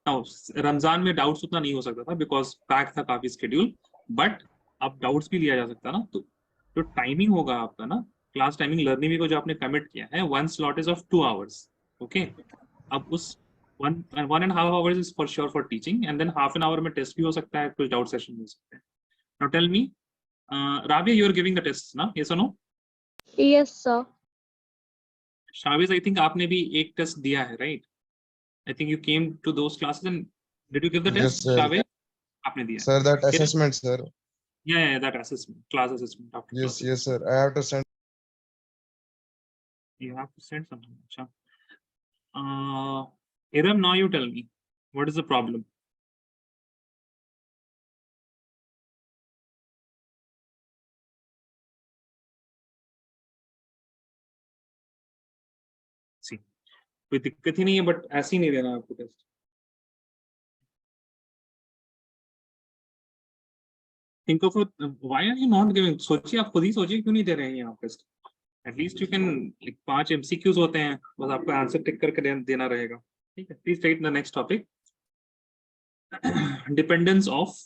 Now, Ramzan में doubts उतना नहीं हो सकता था बिकॉज पैक था काफी स्केड्यूल, बट अब डाउट्स भी लिया जा सकता ना। तो जो टाइमिंग होगा आपका ना, क्लास टाइमिंग लर्निंग को जो आपने कमिट किया है, 1 slot is of 2 hours, okay. अब उस 1.5 hours is for sure for teaching, and than half an hour में टेस्ट भी हो सकता है, कुछ डाउट सेशन हो सकते हैं। Now tell me, Rabia, you are giving the test ना, यस और no? Yes, sir. Shaviz, I think आपने भी एक टेस्ट दिया है, right? I think you came to those classes and did you give the Yes, test, sir. Shabe? आपने दिया। Sir, that Kiran? assessment, sir. Yeah, that assessment, class assessment after Yes, class. yes, sir. I have to send. You have to send something. Acha. Iram, now you tell me, what is the problem? See, कोई दिक्कत ही नहीं है, but ऐसे ही नहीं देना आपको test. Think of it, why are you not giving? सोचिए, आप खुद ही सोचिए क्यों नहीं दे रहे हैं आप test. At least you can, 5 MCQs होते हैं, बस आपको आंसर टिक करके देना रहेगा, ठीक है। Please take the next topic, dependence of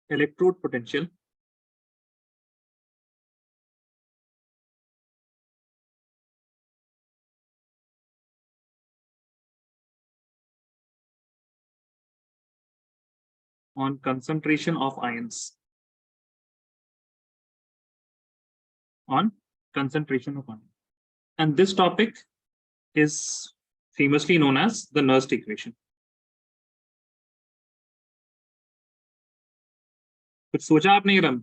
electrode potential on concentration of ions. On concentration of ions. And this topic is famously known as the Nernst equation. कुछ सोचा आपने इरम?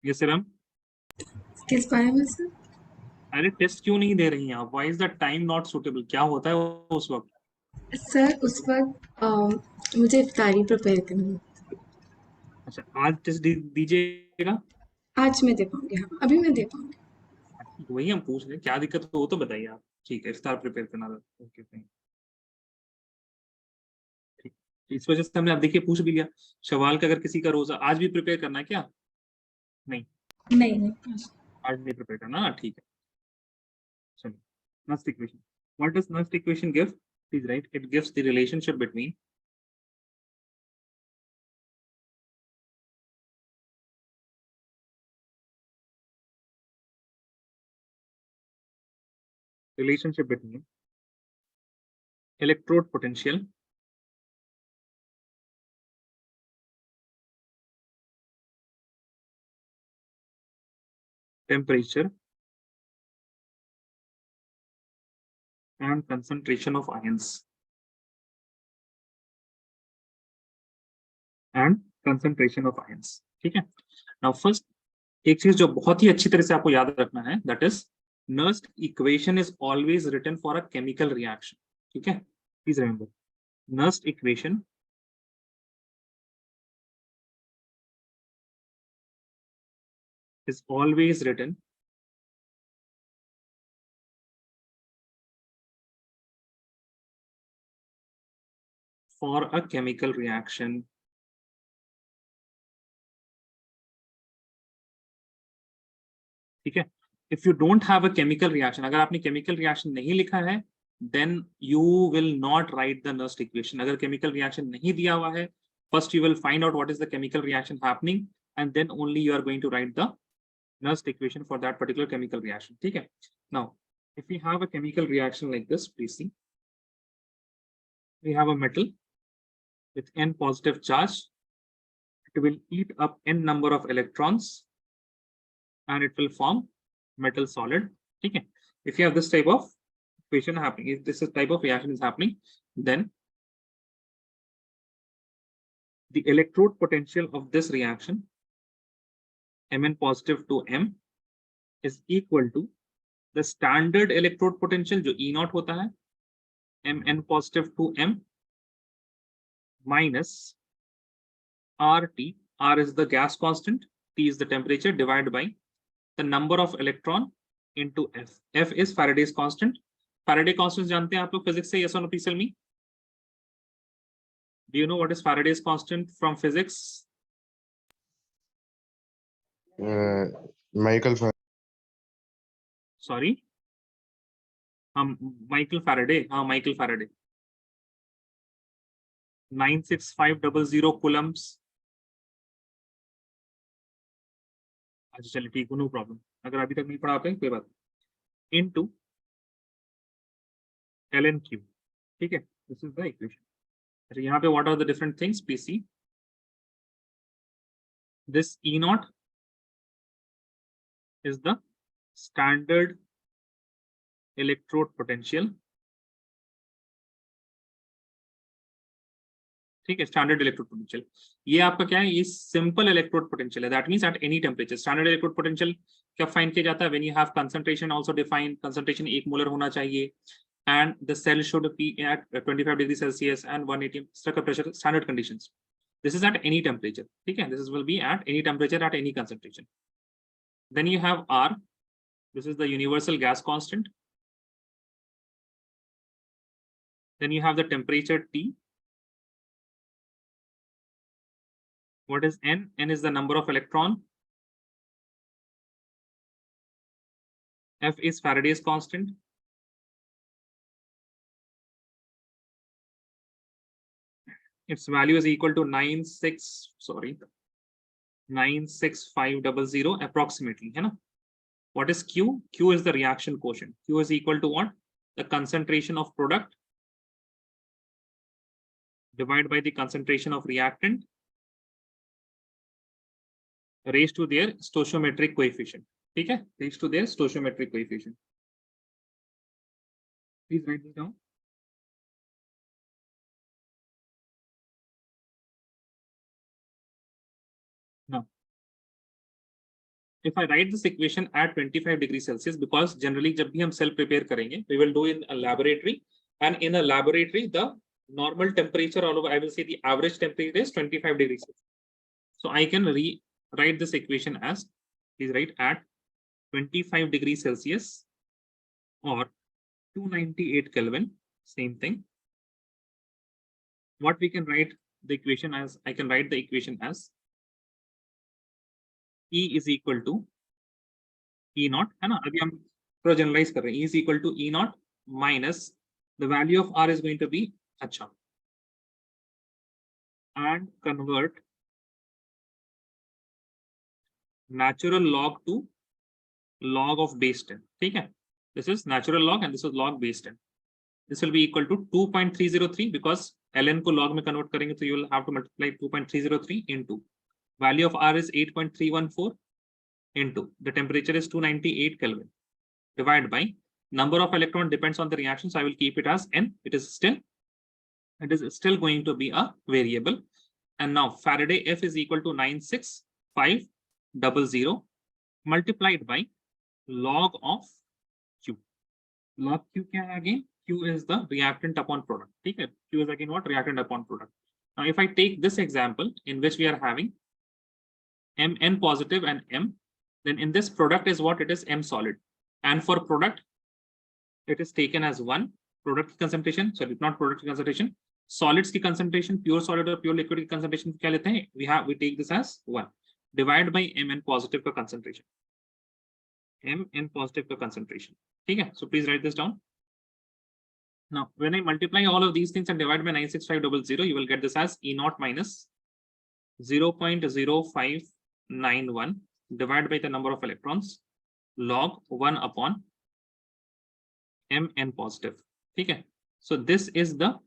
यस इरम? किस बारे में सर? अरे टेस्ट क्यों नहीं दे रही हैं आप? Why is the time not suitable? क्या होता है उस वक्त? सर उस वक्त मुझे इफ्तारी प्रिपेयर करनी है। अच्छा, आज टेस्ट दीजिएगा? आज मैं दे पाऊंगी, हाँ अभी मैं दे पाऊंगी। वही हम पूछ रहे हैं, क्या दिक्कत हो तो बताइए आप। ठीक है, इफ्तार प्रिपेयर करना था, ओके फाइन। इस वजह से हमने आप देखिए पूछ भी लिया। शवाल का अगर किसी का रोजा आज भी प्रिपेयर करना है क्या? नहीं नहीं आज नहीं प्रिपेयर करना ना, ठीक है। चलो, Nernst equation. What does Nernst equation give? Please write. It gives the relationship between electrode potential temperature and concentration of ions ठीक है। नाउ फर्स्ट एक चीज जो बहुत ही अच्छी तरह से आपको याद रखना है, that is Nernst equation is always written for a chemical reaction, ठीक है। Please remember, Nernst equation is always written for a chemical reaction. ठीक है। If you don't have a chemical reaction, अगर आपने chemical reaction नहीं लिखा है, then you will not write the Nernst equation. अगर chemical reaction नहीं दिया हुआ है, first you will find out what is the chemical reaction happening, and then only you are going to write the Nernst equation for that particular chemical reaction. ठीक है। Now, if we have a chemical reaction like this, please see. We have a metal with n positive charge. It will eat up n number of electrons, and it will form metal solid. ठीक है। If you have this type of equation happening, if this type of reaction is happening, then the electrode potential of this reaction, Mn positive to M, is equal to the standard electrode potential जो E naught होता है, Mn positive to M, minus RT. R is the gas constant, T is the temperature, divided by the number of electron into F. F is Faraday's constant. Faraday constant जानते हैं आप लोग physics से? Yes or no? Please tell me. Do you know what is Faraday's constant from physics? Michael Faraday. Sorry, Michael Faraday. Michael Faraday. 96500 coulombs. अच्छा चलिए ठीक है, no problem. अगर अभी तक नहीं पढ़ा पाए कोई बात, इनटू ln q, ठीक है, दिस इज द इक्वेशन। अच्छा यहाँ पे what are the different things, pc, this e naught is the standard electrode potential, ठीक है, स्टैंडर्ड इलेक्ट्रोड पोटेंशियल। ये आपका क्या है, ये सिंपल इलेक्ट्रोड पोटेंशियल है, that means at any temperature. Standard electrode potential क्या फाइंड किया जाता है, when you have concentration also defined, concentration 1 molar होना चाहिए, and the cell should be at 25 degrees Celsius and 180 structure pressure, standard conditions. This is at any temperature, ठीक है, this will be at any temperature at any concentration. Then you have R, this is the universal gas constant. Then you have the temperature T. What is N? N is the number of electron. F is Faraday's constant. Its value is equal to 96500 approximately, है ना? What is Q? Q is the reaction quotient. Q is equal to what? The concentration of product divided by the concentration of reactant raised to their stoichiometric coefficient. ठीक है, raised to their stoichiometric coefficient. Please write this down. Now, if I write this equation at 25 degrees Celsius, because generally जब भी हम cell prepare करेंगे, we will do in a laboratory, and in a laboratory the normal temperature all over, I will say the average temperature is 25 degrees Celsius. So I can rewrite this equation as, please write at 25 degrees Celsius or 298 Kelvin, same thing. What we can write the equation as, I can write the equation as E is equal to E naught, है ना? अभी हम थोड़ा generalise कर रहे हैं, E is equal to E naught minus the value of R is going to be, अच्छा, and convert natural log to log of base 10, ठीक है? This is natural log and this is log base 10. This will be equal to 2.303 because ln को log में convert करेंगे तो you will have to multiply 2.303 into value of R is 8.314 into the temperature is 298 Kelvin divided by number of electron depends on the reaction, so I will keep it as n. It is still going to be a variable. And now Faraday F is equal to 96500 multiplied by log of Q. Log Q क्या है again? Q is the reactant upon product, ठीक है? Q is again what? Reactant upon product. Now if I take this example in which we are having Mn positive and M, then in this product is what? It is M solid, and for product it is taken as 1 product concentration, sorry, not product concentration, solids की concentration, pure solid or pure liquid की concentration क्या लेते हैं? We take this as 1 divided by Mn positive का concentration. Mn positive का concentration, ठीक है? So please write this down. Now when I multiply all of these things and divide by 96500, you will get this as E naught minus 0.0591 divided by the number of electrons log 1 upon Mn positive, ठीक है? So this is the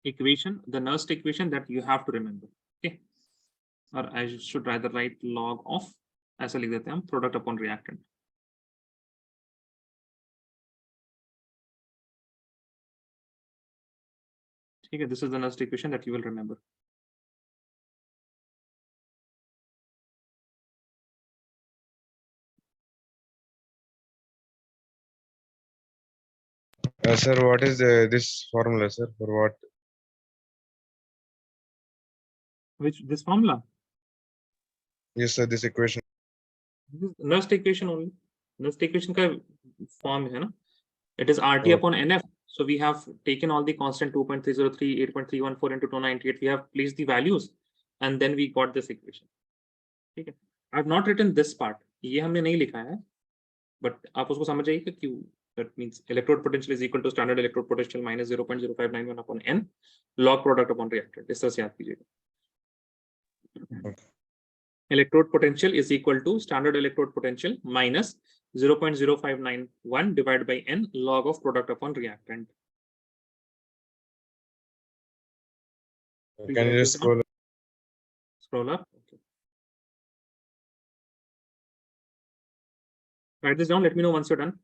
equation, the Nernst equation that you have to remember, okay? Or I should rather write log of, ऐसा लिख देते हैं हम, product upon reactant. ठीक है, this is the Nernst equation that you will remember. Sir, what is this formula, sir? For what? This formula? Yes, sir. This equation. This is Nernst equation only. Nernst equation का form है ना? It is RT upon NF. So we have taken all the constant 2.303, 8.314 into 298. We have placed the values, and then we got this equation. Okay. I have not written this part. ये हमने नहीं लिखा है, but आप उसको समझ जाइए कि क्यों. That means electrode potential is equal to standard electrode potential minus 0.0591 upon n log product upon reactant. इस तरह से याद कीजिएगा. Electrode potential is equal to standard electrode potential minus 0.0591 divided by n log of product upon reactant. Can you just scroll up? Okay. Write this down. Let me know once you're done.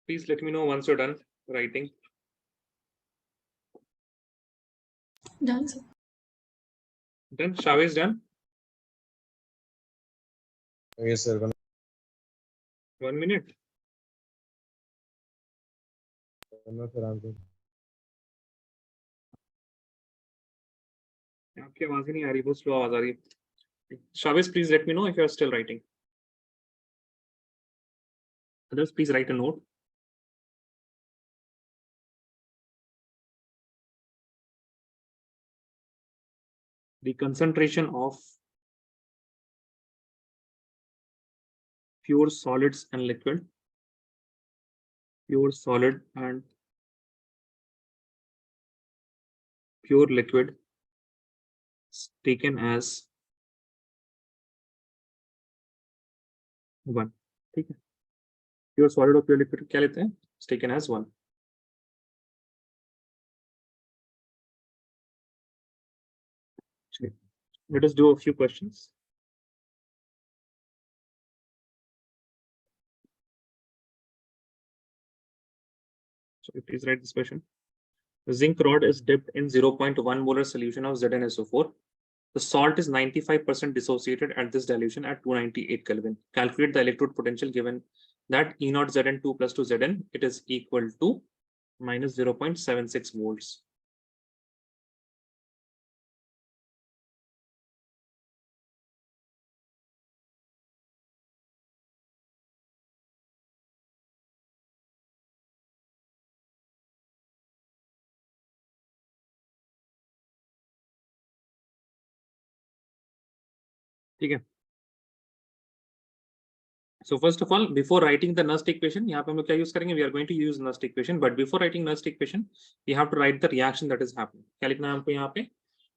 Please let me know once you're done writing. Done, sir. Done? Shave is done? Yes, sir. 1 minute. No, sir, I'm good. आपकी आवाज ही नहीं आ रही, बहुत slow आवाज आ रही है. Shavis, please let me know if you are still writing. Others, please write a note. The concentration of pure solids and liquid, pure solid and pure liquid is taken as 1. ठीक है. Pure solid और pure liquid क्या लेते हैं? It's taken as 1. Let us do a few questions. So please write this question. The zinc rod is dipped in 0.1 molar solution of ZnSO4. The salt is 95% dissociated at this dilution at 298 Kelvin. Calculate the electrode potential given that E0 Zn2 plus 2 Zn, it is equal to minus 0.76 volts. ठीक है. So first of all, before writing the Nernst equation, यहाँ पे हम लोग क्या use करेंगे? We are going to use Nernst equation, but before writing Nernst equation, we have to write the reaction that is happening. क्या लिखना है हमको यहाँ पे?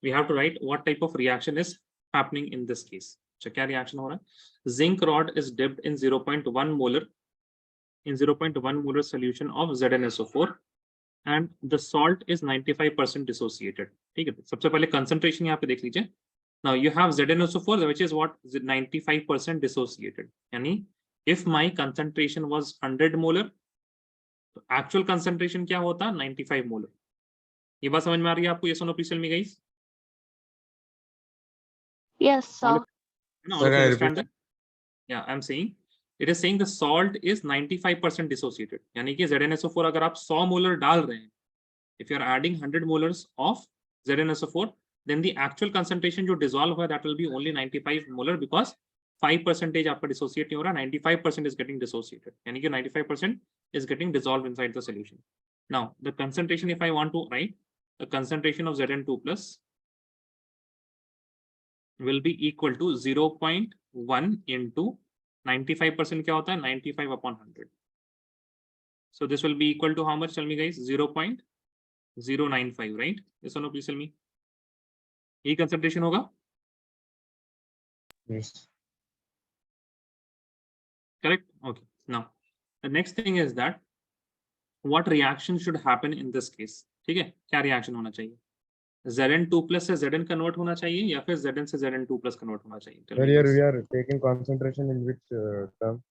We have to write what type of reaction is happening in this case. So क्या reaction हो रहा है? Zinc rod is dipped in 0.1 molar solution of ZnSO4, and the salt is 95% dissociated. ठीक है. सबसे पहले concentration यहाँ पे देख लीजिए. Now you have ZnSO4, which is what? 95% dissociated. यानी if my concentration was 100 molar, तो actual concentration क्या होता? 95 molar. ये बात समझ में आ रही है आपको? Yes or no, please tell me, guys. Yes, sir. No, all Sir, of you I understand repeat. that? Yeah, I'm saying it is saying the salt is 95% dissociated. यानी कि ZnSO4 अगर आप 100 मोलर डाल रहे हैं, if you are adding 100 molars of ZnSO4, then the actual concentration जो dissolve हुआ that will be only 95 molar because 5% आपका dissociate नहीं हो रहा, 95% is getting dissociated. यानी कि 95% is getting dissolved inside the solution. Now the concentration, if I want to write the concentration of Zn2 plus will be equal to 0.1 into 95% क्या होता है 95 upon 100. So this will be equal to how much? Tell me guys. 0.095, right? Yes or no? Please tell me. ये concentration होगा? Yes. Correct. Okay. Now the next thing is that what reaction should happen in this case? ठीक है? क्या reaction होना चाहिए? Zn2 plus से Zn convert होना चाहिए या फिर Zn से Zn2 plus convert होना चाहिए? Tell Sir, me here guys. we are taking concentration in which term?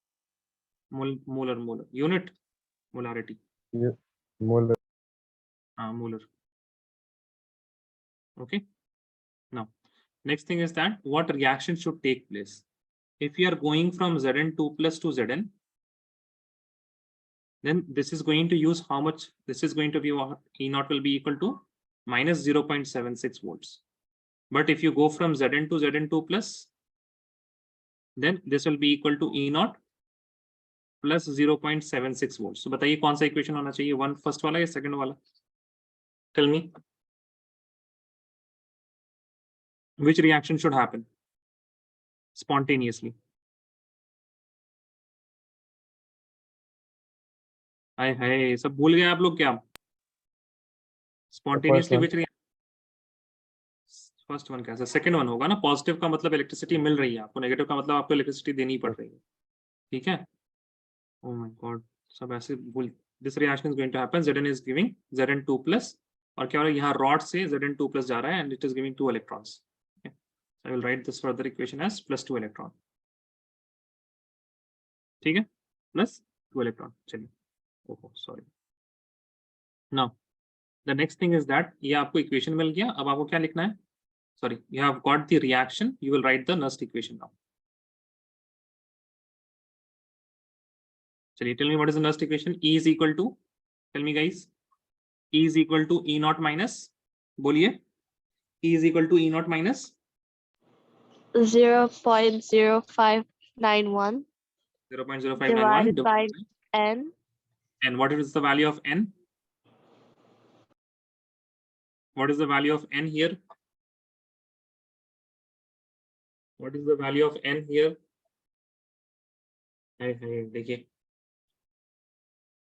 Molar. Unit. Molarity. Yeah. Molar. Molar. Okay. Now, next thing is that what reaction should take place? If you are going from Zn2 plus to Zn, then this is going to use how much? This is going to be what? E naught will be equal to minus 0.76 volts. But if you go from Zn to Zn2 plus, then this will be equal to E naught plus 0.76 volts. So बताइए कौन सा equation होना चाहिए? One first वाला या second वाला? Tell me. Which reaction should happen spontaneously? हाय सब भूल गए आप लोग क्या? Spontaneously one. which reaction? First one कैसा? सेकंड वन होगा ना. पॉजिटिव का मतलब इलेक्ट्रिसिटी मिल रही है आपको, नेगेटिव का मतलब आपको इलेक्ट्रिसिटी देनी पड़ रही है. ठीक है. ओह माय गॉड, सब ऐसे भूल. This reaction is going to happen. Zn is giving Zn2 plus और क्या हो रहा है यहाँ रॉड से Zn2 प्लस जा रहा है and it is giving 2 electrons. I will write this further equation as +2 electron. ठीक है, +2 इलेक्ट्रॉन. चलिए, ओहो sorry. Now the next thing is that ये आपको इक्वेशन मिल गया. अब आपको क्या लिखना है? Sorry, you have got the reaction. You will write the Nernst equation now. So tell me what is the Nernst equation? E is equal to, tell me guys, E is equal to E naught minus, बोलिए, E is equal to E naught minus 0.0591 0.0591 divided by n. And what is the value of n? What is the value of n here? What is the value of n here? देखिए,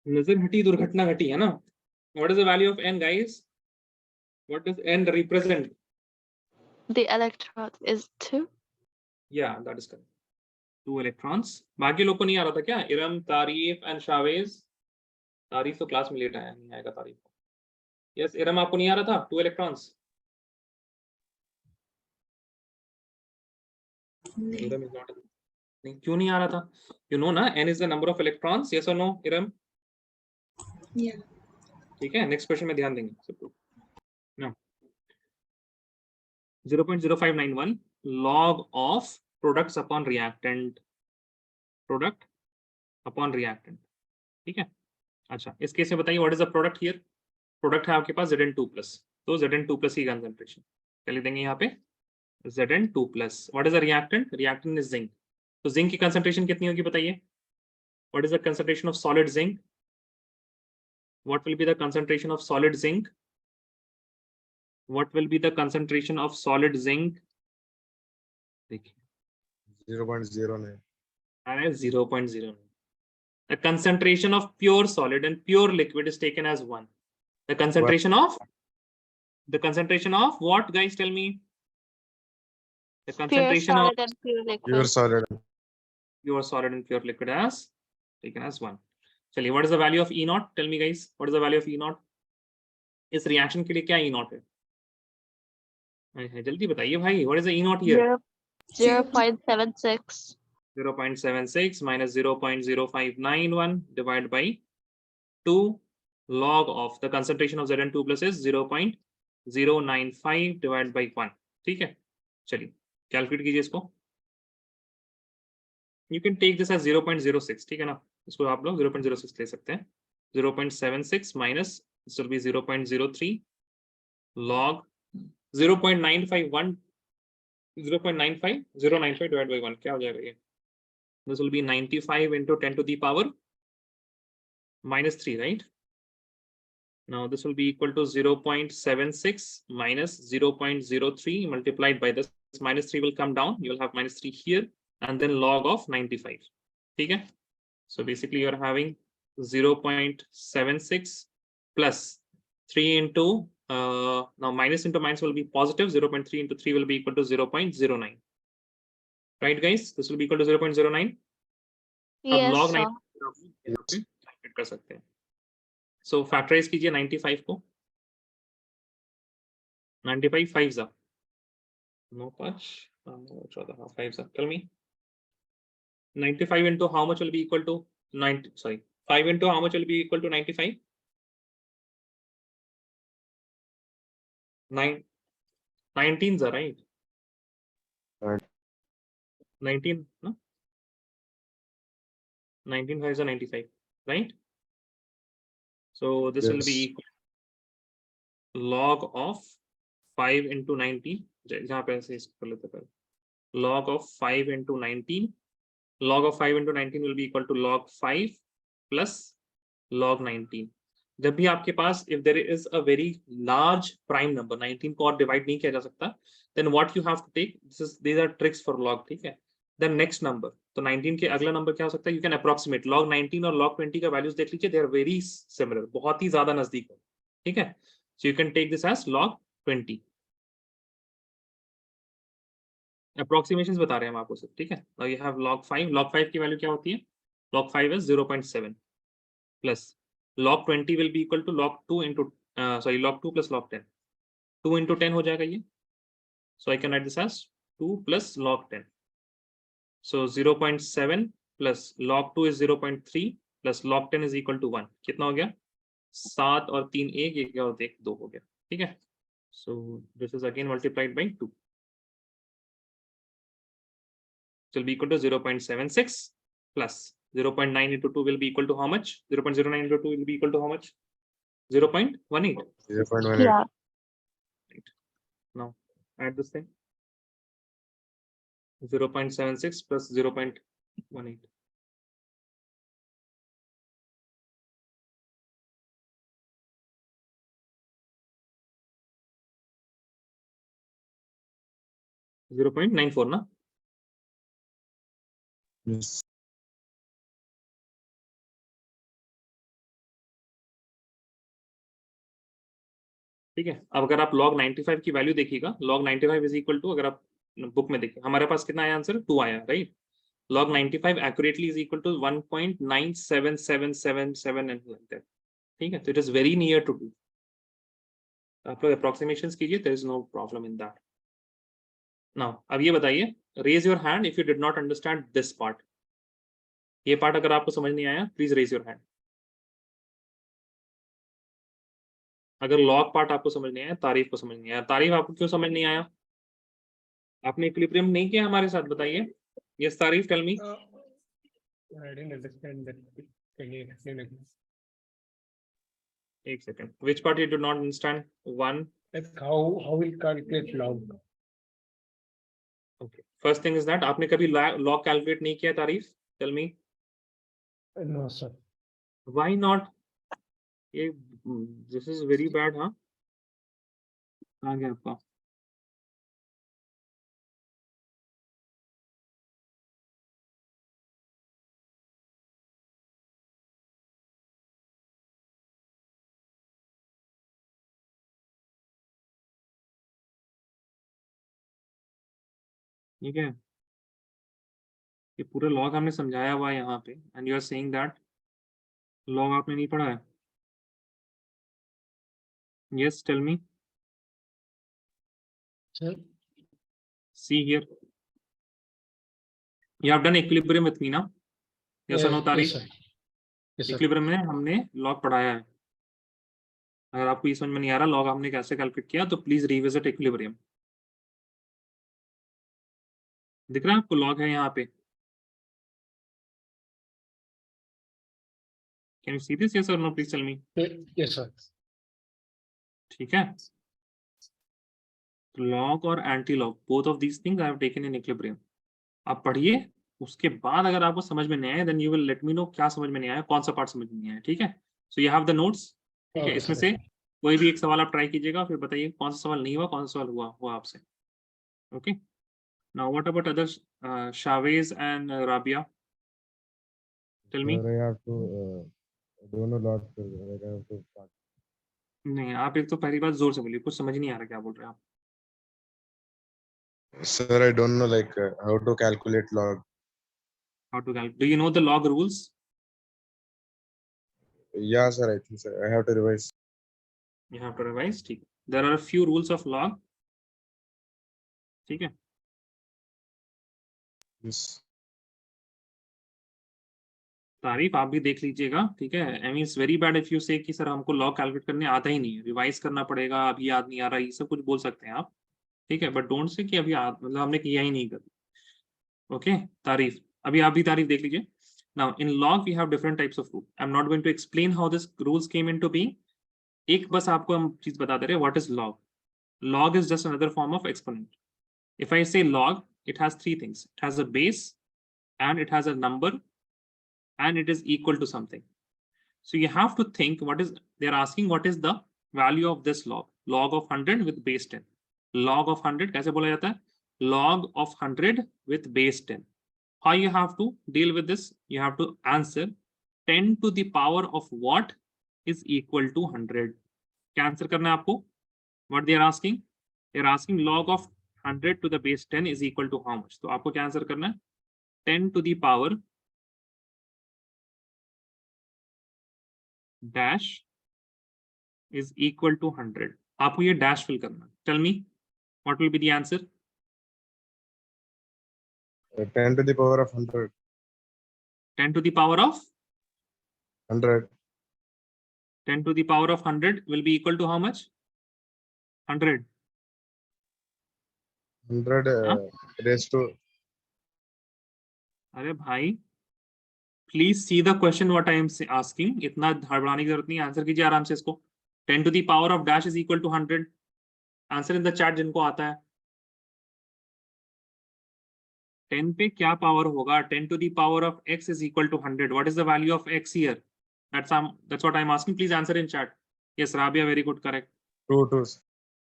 नजर हटी दुर्घटना घटी है ना. What is the value of n guys? What does n represent? The electron is 2. Yeah, that is correct. 2 electrons. बाकी लोग को नहीं आ रहा था क्या? इरम, तारीफ एंड शावेज. तारीफ तो क्लास में लेट आया, नहीं आएगा तारीफ. यस इरम, आपको नहीं आ रहा था 2 electrons? Iram is not. नहीं, क्यों नहीं आ रहा था? You know ना, n is the number of electrons. Yes or no, Iram? Yeah. ठीक है, नेक्स्ट क्वेश्चन में ध्यान देंगे सबको. Now 0.0591 log of products upon reactant. Product upon reactant. ठीक है. अच्छा, इस केस में बताइए what is the product here? Product है आपके पास Zn2 प्लस, तो Zn2 प्लस की कंसंट्रेशन चलिए देंगे यहाँ पे Zn2 plus. What is the reactant? Reactant is zinc. तो जिंक की कंसंट्रेशन कितनी होगी बताइए? What is the concentration of solid zinc? What will be the concentration of solid zinc? What will be the concentration of solid zinc? देखिए 0.09. 0.09. The concentration of pure solid and pure liquid is taken as 1. The concentration of what guys, tell me? The Pure concentration of solid and pure liquid. Pure solid. pure solid and pure liquid as taken as 1. चलिए, what is the value of E naught? Tell me guys, what is the value of E naught? इस reaction के लिए क्या E naught है? जल्दी बताइए भाई, what is the E naught here? 0.76. 0.76 minus 0.0591 divided by 2 log of the concentration of Zn2 plus is 0.095 divided by 1. ठीक है, चलिए कैलकुलेट कीजिए इसको. You can take this as 0.06, ठीक है ना, इसको आप लोग 0.06 ले सकते हैं. 0.76 minus this will be 0.03 log 0.951 0.95 divided by 1 क्या हो जाएगा ये? This will be 95 into 10 to the power minus 3, right? Now this will be equal to 0.76 minus 0.03 multiplied by this. Minus 3 will come down. You will have minus 3 here and then log of 95. Okay? So basically you're having 0.76 plus 3 into now minus into minus will be positive. 0.3 into 3 will be equal to 0.09. Right, guys? This will be equal to 0.09. Yes, log sir. 9 कर सकते हैं. So factorize कीजिए 95 को. 95 5s are. No touch. 5s are. Tell me. 95 into how much will be equal to 90? Sorry. 5 into how much will be equal to 95? 9. 19s are right. Right. 19. No? 19 5s are 95. Right? So this will be Yes. equal log of 5 into 19. जहाँ पे ऐसे इसको कर लेते हैं. Log of 5 into 19. Log of 5 into 19 will be equal to log 5 plus log 19. जब भी आपके पास if there is a very large prime number 19 को और divide नहीं किया जा सकता, then what you have to take, these are tricks for log, ठीक है. Then next number, तो 19 के अगला नंबर क्या हो सकता है? You can approximate log 19 और log 20 का values देख लीजिए, they are very similar, बहुत ही ज्यादा नजदीक है, ठीक है. So you can take this as log 20. Approximations बता रहे हैं हम आपको सिर्फ, ठीक है. Now you have log 5. Log 5 की वैल्यू क्या होती है? Log 5 is 0.7 plus log 20 will be equal to log 2 into log 2 plus log 10. 2 into 10 हो जाएगा ये. So I can write this as 2 plus log 10. So 0.7 plus log 2 is 0.3 plus log 10 is equal to 1. कितना हो गया? 7 और 3 1, ये क्या होता है? 2 हो गया, ठीक है. So this is again multiplied by 2. It will be equal to 0.76 plus 0.9 into 2 will be equal to how much? 0.09 into 2 will be equal to how much? 0.18. 0.18. Yeah. Right. Now add this thing. 0.76 plus 0.18. .94 ना? Yes. ठीक है. अब अगर आप log 95 की value देखिएगा, log 95 is equal to, अगर आप बुक में देखिए हमारे पास कितना आया आंसर? 2 आया, right. log 95 accurately is equal to 1.9777 and like that. ठीक है. तो it is very near to 2. आप लोग approximations कीजिए, there is no problem in that. Now अब ये बताइए, raise your hand if you did not understand this part. ये पार्ट अगर आपको समझ नहीं आया, प्लीज रेज योर हैंड. अगर लॉग पार्ट आपको समझ नहीं आया, तारीफ को समझ नहीं आया. तारीफ आपको क्यों समझ नहीं आया? आपने इक्विलिब्रियम नहीं किया हमारे साथ, बताइए. Yes Tareef, tell me. I didn't understand that. Can you explain again? एक second. Which part you did not understand? One. Like how will calculate log? Okay. First thing is that आपने कभी लॉग कैलकुलेट नहीं किया. Tareef, tell me. No, sir. Why not? ये this is very bad. हाँ, आ गया आपका. ठीक है. ये पूरा लॉग हमने समझाया हुआ है यहाँ पे, and you are saying that log आपने नहीं पढ़ा है. Yes, tell me. Sir. See here. You have done equilibrium with me now? Yes or no, तारीफ? Yes, sir. Yes, sir. Equilibrium में हमने लॉग पढ़ाया है. अगर आपको ये समझ में नहीं आ रहा लॉग हमने कैसे कैलकुलेट किया, तो प्लीज रिविजिट इक्विलिब्रियम. दिख रहा है आपको लॉग है यहाँ पे? Can you see this? Yes or no? Please tell me. Yes, sir. ठीक है. Log और anti log, both of these things I have taken in equilibrium. आप पढ़िए, उसके बाद अगर आपको समझ में नहीं आया then you will let me know क्या समझ में नहीं आया, कौन सा पार्ट समझ में नहीं आया. ठीक है. So you have the notes. ठीक है. Okay, इसमें sir. से कोई भी एक सवाल आप ट्राई कीजिएगा, फिर बताइए कौन सा सवाल नहीं हुआ, कौन सा सवाल हुआ आपसे. Okay. Now what about others, Shavez and Rabia? Tell me. Sir, I have to दोनों log sir. Like I have to start. नहीं, आप एक तो पहली बात जोर से बोलिए, कुछ समझ नहीं आ रहा क्या बोल रहे हैं आप. Sir, I don't know like how to calculate log. How to calculate? Do you know the log rules? Yeah, sir. I think sir. I have to revise. You have to revise. ठीक. There are a few rules of log. ठीक है. Yes. तारीफ आप भी देख लीजिएगा. ठीक है. I mean it's very bad if you से कि सर हमको लॉग कैलकुलेट करने आता ही नहीं है, रिवाइज करना पड़ेगा, अभी याद नहीं आ रहा, ये सब कुछ बोल सकते हैं आप. ठीक है. बट डोंट से कि अभी मतलब हमने किया ही नहीं कभी. ओके. तारीफ, अभी आप भी तारीफ देख लीजिए. Now in log we have different types of rule. I am not going to explain how this rules came into being. एक बस आपको हम चीज बता दे रहे हैं, what is log. Log is just another form of exponent. If I say log, it has three things. It has a base, and it has a number, and it is equal to something. So you have to think what is, they're asking what is the value of this log. Log of 100 with base 10. Log of 100 कैसे बोला जाता है? Log of 100 with base 10. How you have to deal with this? You have to answer 10 to the power of what is equal to 100. क्या answer करना है आपको? What they are asking? They are asking log of 100 to the base 10 is equal to how much? तो आपको क्या answer करना है? 10 to the power dash is equal to 100. आपको ये dash fill करना है. Tell me, what will be the answer? 10 to the power of 100. 10 to the power of 100. 10 to the power of 100 will be equal to how much? 100. 100 हाँ? raised to. अरे भाई, please see the question what I am asking. इतना हड़बड़ाने की जरूरत नहीं, answer कीजिए आराम से इसको. 10 to the power of dash is equal to 100. Answer in the chat जिनको आता है. 10 पे क्या पावर होगा? 10 to the power of x is equal to 100. What is the value of x here? That's what I'm asking. Please answer in chat. Yes, Rabia, very good, correct. 2.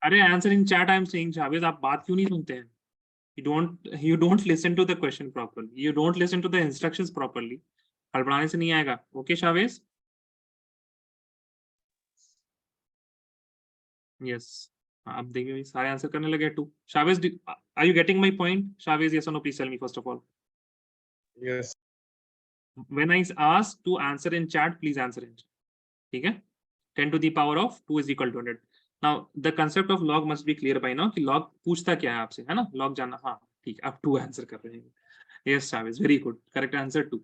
अरे answer in chat I'm saying. Shavez, आप बात क्यों नहीं सुनते हैं? You don't listen to the question properly. You don't listen to the instructions properly. हड़बड़ाने से नहीं आएगा. Okay, शावेज? Yes. आप देखिए सारे आंसर करने लगे. 2. Shavez, are you getting my point? Shavez, yes or no? Please tell me first of all. Yes. When I ask to answer in chat, please answer in chat. ठीक है? 10 to the power of 2 is equal to 100. Now the concept of log must be clear by now कि log पूछता क्या है आपसे, है ना? log जानना. हाँ ठीक है, आप 2 आंसर कर रहे हैं. Yes, Chavis, very good. Correct answer 2.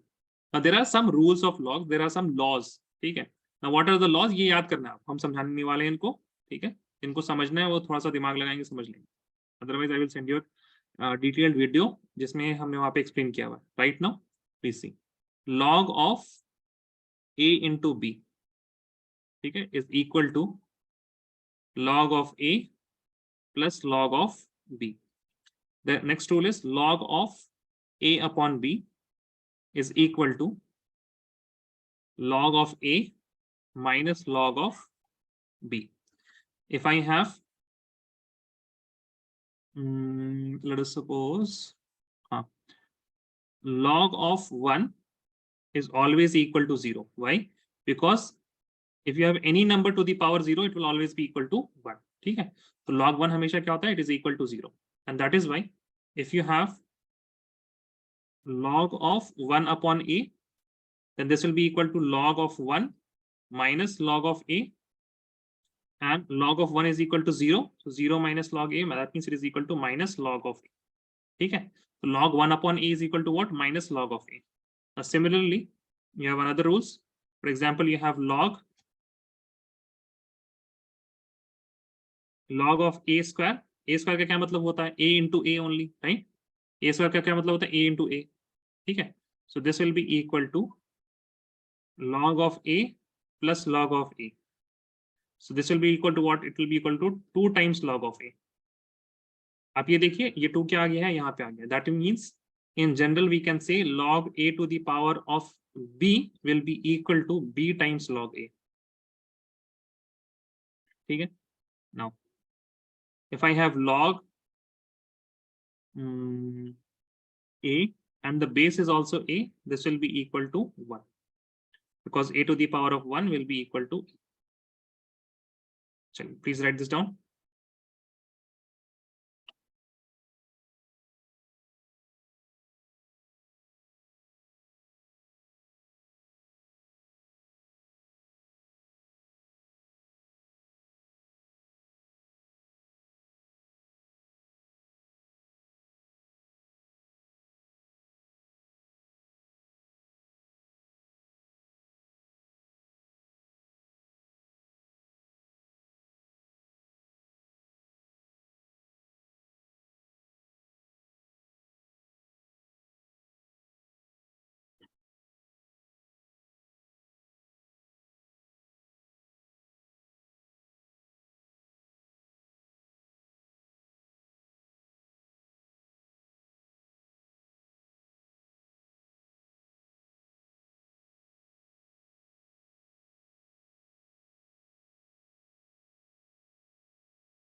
Now there are some rules of log, there are some laws. ठीक है? Now what are the laws? ये याद करना है. हम समझाने वाले हैं इनको. ठीक है? इनको समझना है, वो थोड़ा सा दिमाग लगाएंगे, समझ लेंगे. Otherwise I will send you a detailed video जिसमें हमने वहाँ पे एक्सप्लेन किया हुआ है. Right now, please see. Log of a into b, ठीक है, is equal to log of a plus log of b. The next rule is log of a upon b is equal to log of a minus log of b. If I have, let us suppose, log of 1 is always equal to 0. Why? Because if you have any number to the power 0, it will always be equal to 1. ठीक है? तो log 1 हमेशा क्या होता है? It is equal to 0. And that is why if you have log of 1 upon a, then this will be equal to log of 1 minus log of a, and log of 1 is equal to 0. So 0 minus log a, that means it is equal to minus log of a. ठीक है? So log 1 upon a is equal to what? Minus log of a. Now similarly, you have another rules. For example, you have log of a square. a square का क्या मतलब होता है? a into a only, right? a square का क्या मतलब होता है? a into a. ठीक है? So this will be equal to log of A plus log of A. So this will be equal to what? It will be equal to 2 times log of A. आप ये देखिए, ये 2 क्या आ गया है, यहाँ पे आ गया. That means in general we can say log A to the power of B will be equal to B times log A. ठीक है. Now if I have log A and the base is also A, this will be equal to 1 because A to the power of 1 will be equal to A. Chalo, please write this down.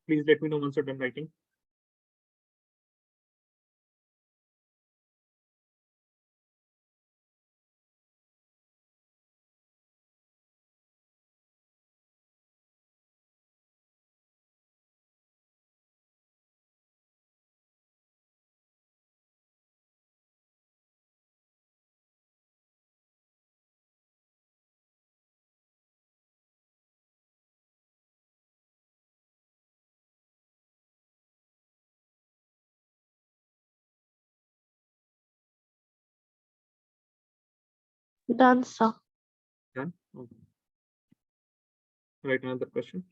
Please let me know once you're done writing. Done, sir. Done? Okay. Write another question.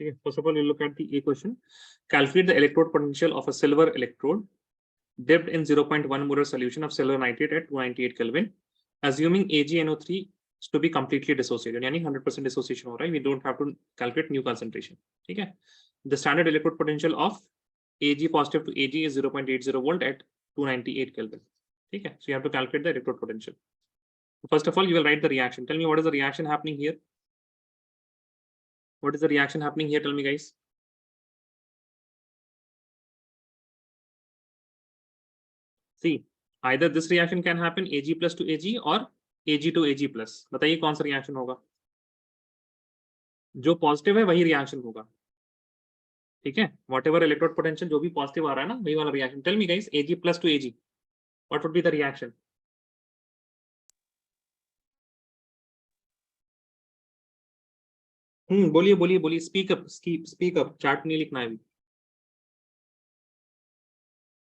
Okay. First of all, you look at the A question. Calculate the electrode potential of a silver electrode dipped in 0.1 molar solution of silver nitrate at 298 Kelvin, assuming AgNO3 is to be completely dissociated. यानी 100% dissociation हो रहा है. We don't have to calculate new concentration. ठीक है. The standard electrode potential of Ag positive to Ag is 0.80 volt at 298 Kelvin. ठीक है. So you have to calculate the electrode potential. First of all, you will write the reaction. Tell me what is the reaction happening here. What is the reaction happening here? Tell me, guys. See, either this reaction can happen Ag plus to Ag or Ag to Ag plus. बताइए कौन सा reaction होगा? जो positive है वही reaction होगा. ठीक है. Whatever electrode potential जो भी पॉजिटिव आ रहा है ना, वही वाला reaction. Tell me, guys, Ag plus to Ag. What would be the reaction? बोलिए बोलिए बोलिए. Speak up. Speak up. Chat नहीं लिखना है अभी.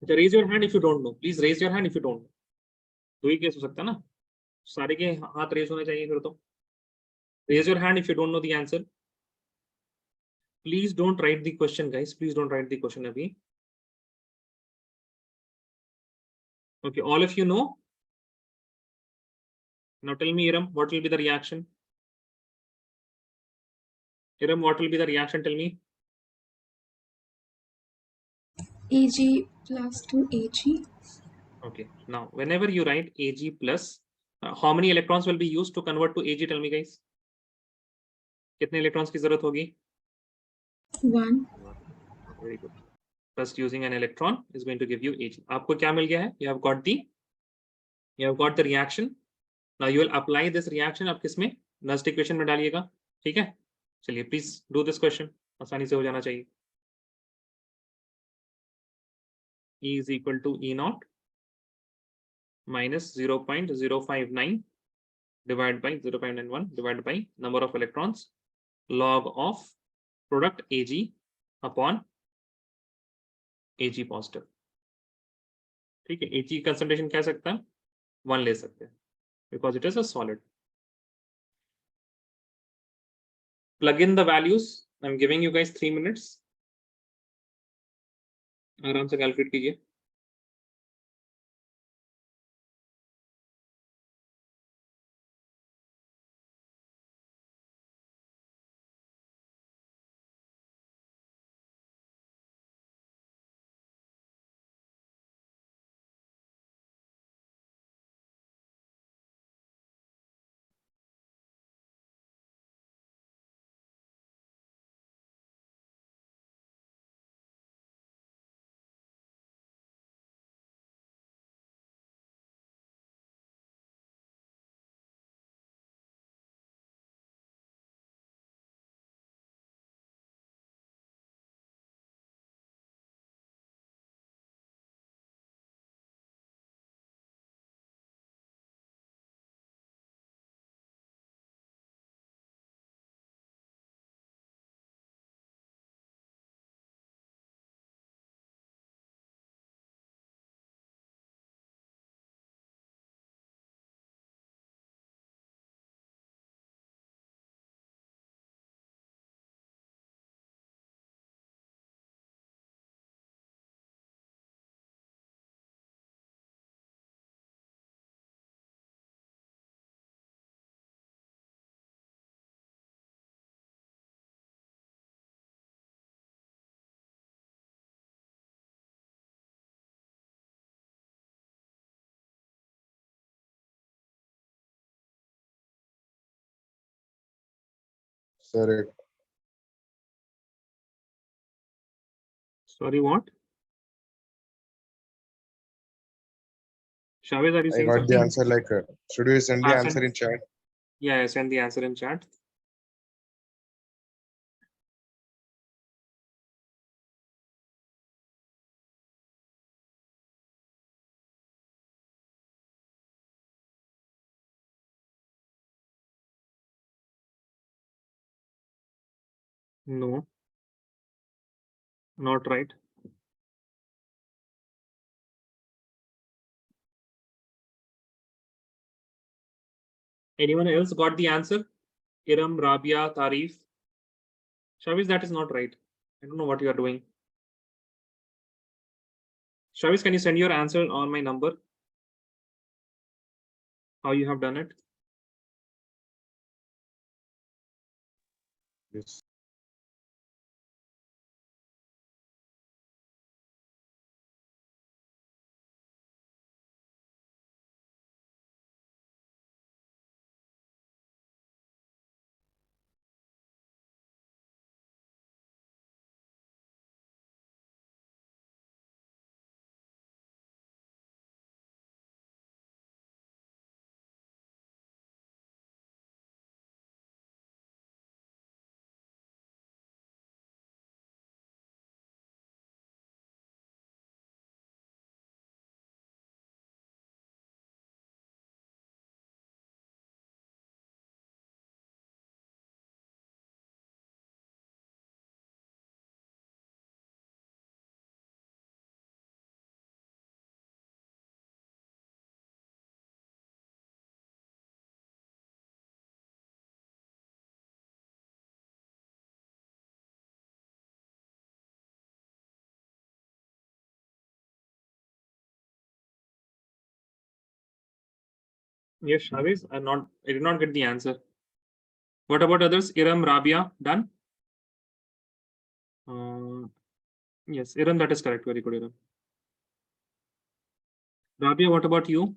अच्छा, raise your hand if you don't know. Please raise your hand if you don't know. दो ही case हो सकता है ना. सारे के हाथ रेज होने चाहिए फिर तो. Raise your hand if you don't know the answer. Please don't write the question, guys. Please don't write the question abhi. Okay, all of you know. Now tell me, Iram, what will be the reaction? Iram, what will be the reaction? Tell me. Ag plus to Ag. Okay, now whenever you write Ag plus, how many electrons will be used to convert to Ag? Tell me, guys. कितने electrons की जरूरत होगी? 1. Very good. First, using an electron is going to give you Ag. आपको क्या मिल गया है? You have got the reaction. Now you will apply this reaction. आप किसमें? Nernst equation में डालिएगा. ठीक है? चलिए, please do this question. आसानी से हो जाना चाहिए. E is equal to E naught minus 0.059 divided by 0.91 divided by number of electrons log of product Ag upon Ag positive. ठीक है. Ag की concentration क्या सकता है? 1 ले सकते हैं because it is a solid. Plug in the values. I'm giving you guys 3 minutes. आराम से कैलकुलेट कीजिए. Sir, Sorry, what? Shavez, are you I saying got something? the answer. Like, should we send the Ah, answer send- in chat? Yeah, send the answer in chat. No, not right. Anyone else got the answer? Iram, Rabia, Tarif. Shaviz, that is not right. I don't know what you are doing. Shaviz, can you send your answer on my number? How you have done it? Yes. Yes, Shaviz, I did not get the answer. What about others? Iram, Rabia, done? Yes, Iram, that is correct. Very good, Iram. Rabia, what about you?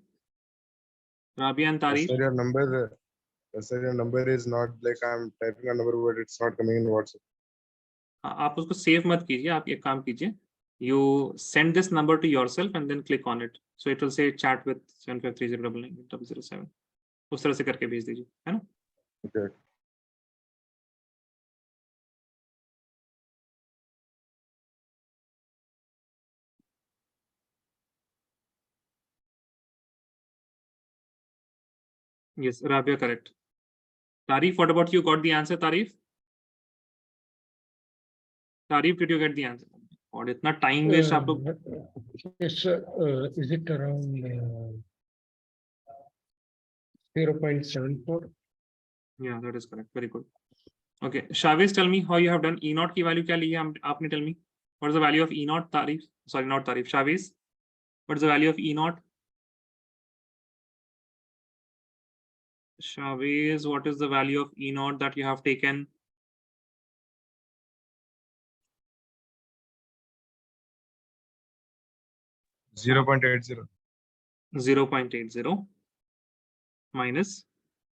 Rabia and Tarif? Sir, your number is not like I'm typing a number, but it's not coming in WhatsApp. आप उसको save मत कीजिए, आप एक काम कीजिए. You send this number to yourself and then click on it. So it will say chat with 75309907. उस तरह से करके भेज दीजिए, है ना? Okay. Yes, Rabia, correct. Tarif, what about you? Got the answer, Tarif? Tarif, did you get the answer? और इतना टाइम वेस्ट आप लोग. Yes, sir. Is it around 0.74? Yeah, that is correct. Very good. Okay, Shaviz, tell me how you have done. E naught की value क्या ली है आपने? Tell me what is the value of E naught? Tarif, sorry, not Tarif. Shaviz, what is the value of E naught? Shaviz, what is the value of E naught that you have taken? Zero point 0.80. 0.80 minus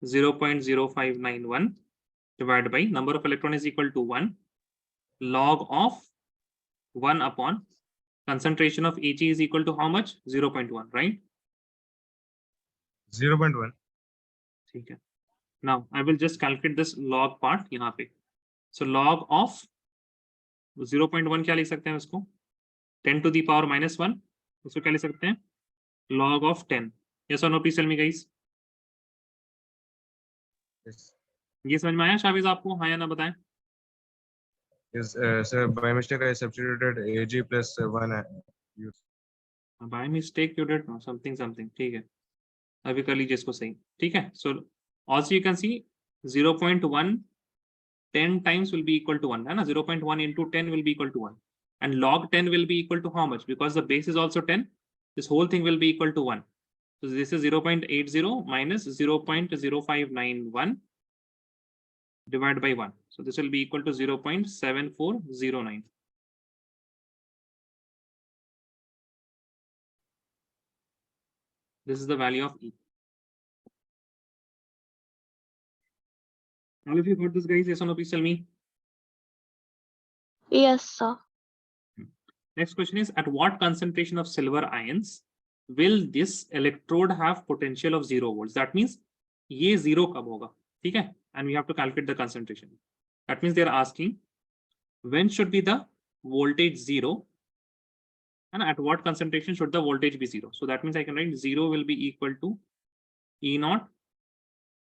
0.0591 divided by number of electron is equal to 1 log of 1 upon concentration of He is equal to how much? 0.1, right? 0.1. ठीक है. Now I will just calculate this log part यहाँ पे. So log of 0.1 क्या लिख सकते हैं इसको? 10 to the power minus 1. इसको क्या लिख सकते हैं? Log of 10. Yes or no? Please tell me, guys. Yes. ये समझ में आया शाविज आपको? हाँ या ना बताएं. Yes, sir, by mistake I substituted Ag plus 1. By mistake you did something. ठीक है. अभी कर लीजिए इसको सही. ठीक है. So also you can see 0.1 10 times will be equal to 1. है ना? 0.1 into 10 will be equal to 1. And log 10 will be equal to how much? Because the base is also 10. This whole thing will be equal to 1. So this is 0.80 minus 0.0591 divided by 1. So this will be equal to 0.7409. This is the value of E. All of you got this, guys? Yes or no? Please tell me. Yes, sir. Next question is, at what concentration of silver ions will this electrode have potential of 0 volts? That means ये 0 कब होगा? ठीक है? And we have to calculate the concentration. That means they are asking when should be the voltage 0 and at what concentration should the voltage be 0. So that means I can write 0 will be equal to E naught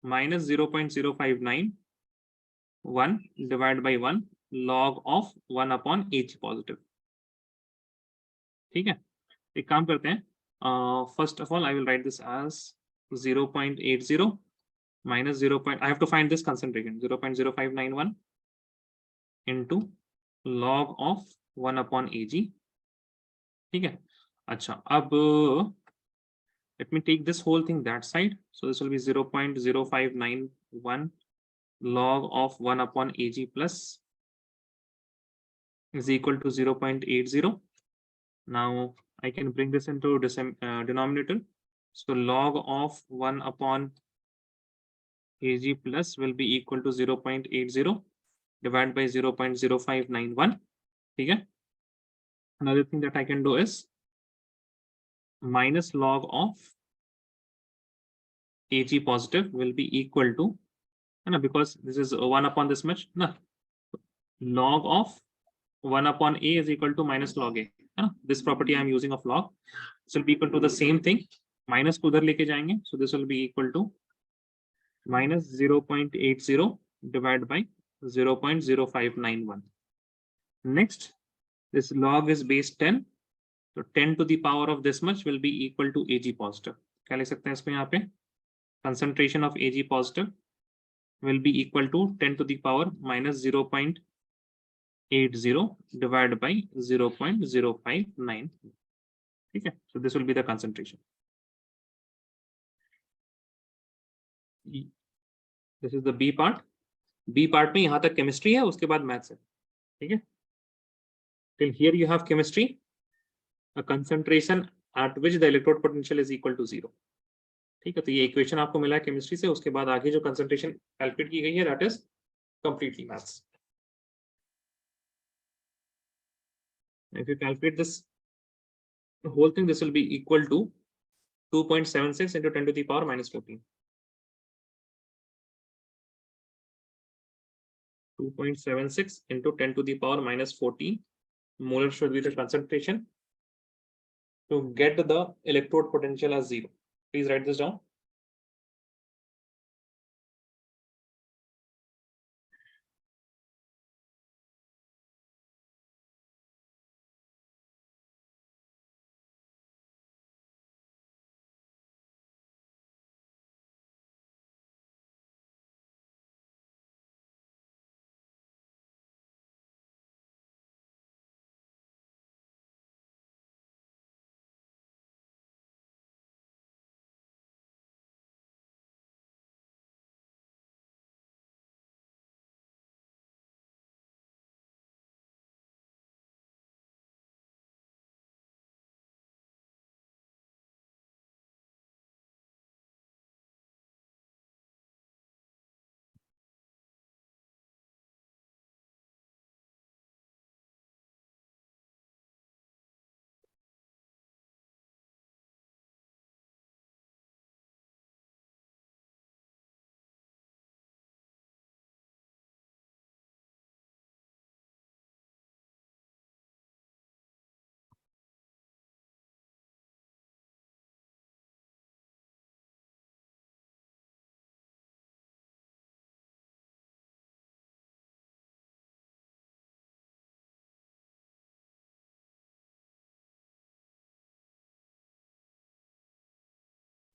minus 0.0591 divided by 1 log of 1 upon H positive. ठीक है. एक काम करते हैं. First of all, I will write this as 0.80 minus 0. I have to find this concentration 0.0591 into log of 1 upon Ag. ठीक है. अच्छा, अब let me take this whole thing that side. So this will be 0.0591 log of 1 upon Ag plus is equal to 0.80. Now I can bring this into denominator. So log of 1 upon Ag plus will be equal to 0.80 divided by 0.0591. Okay. Another thing that I can do is minus log of Ag positive will be equal to, because this is 1 upon this much, log of 1 upon A is equal to minus log A. This property I am using of log. This will be equal to the same thing. Minus को उधर लेके जाएंगे. So this will be equal to minus 0.80 divided by 0.0591. Next, this log is base 10. So 10 to the power of this much will be equal to Ag positive. क्या लिख सकते हैं इसको यहाँ पे? Concentration of Ag positive will be equal to 10 to the power minus 0.80 divided by 0.059. Okay, so this will be the concentration. This is the B part. B part में यहाँ तक chemistry है, उसके बाद maths है. ठीक है? Till here you have chemistry, a concentration at which the electrode potential is equal to 0. ठीक है, तो ये equation आपको मिला है chemistry से. उसके बाद आगे जो concentration calculate की गई है, that is completely maths. If you calculate this, the whole thing, this will be equal to 2.76 into 10 to the power minus 14. 2.76 into 10 to the power minus 14 molar should be the concentration to get the electrode potential as 0. Please write this down.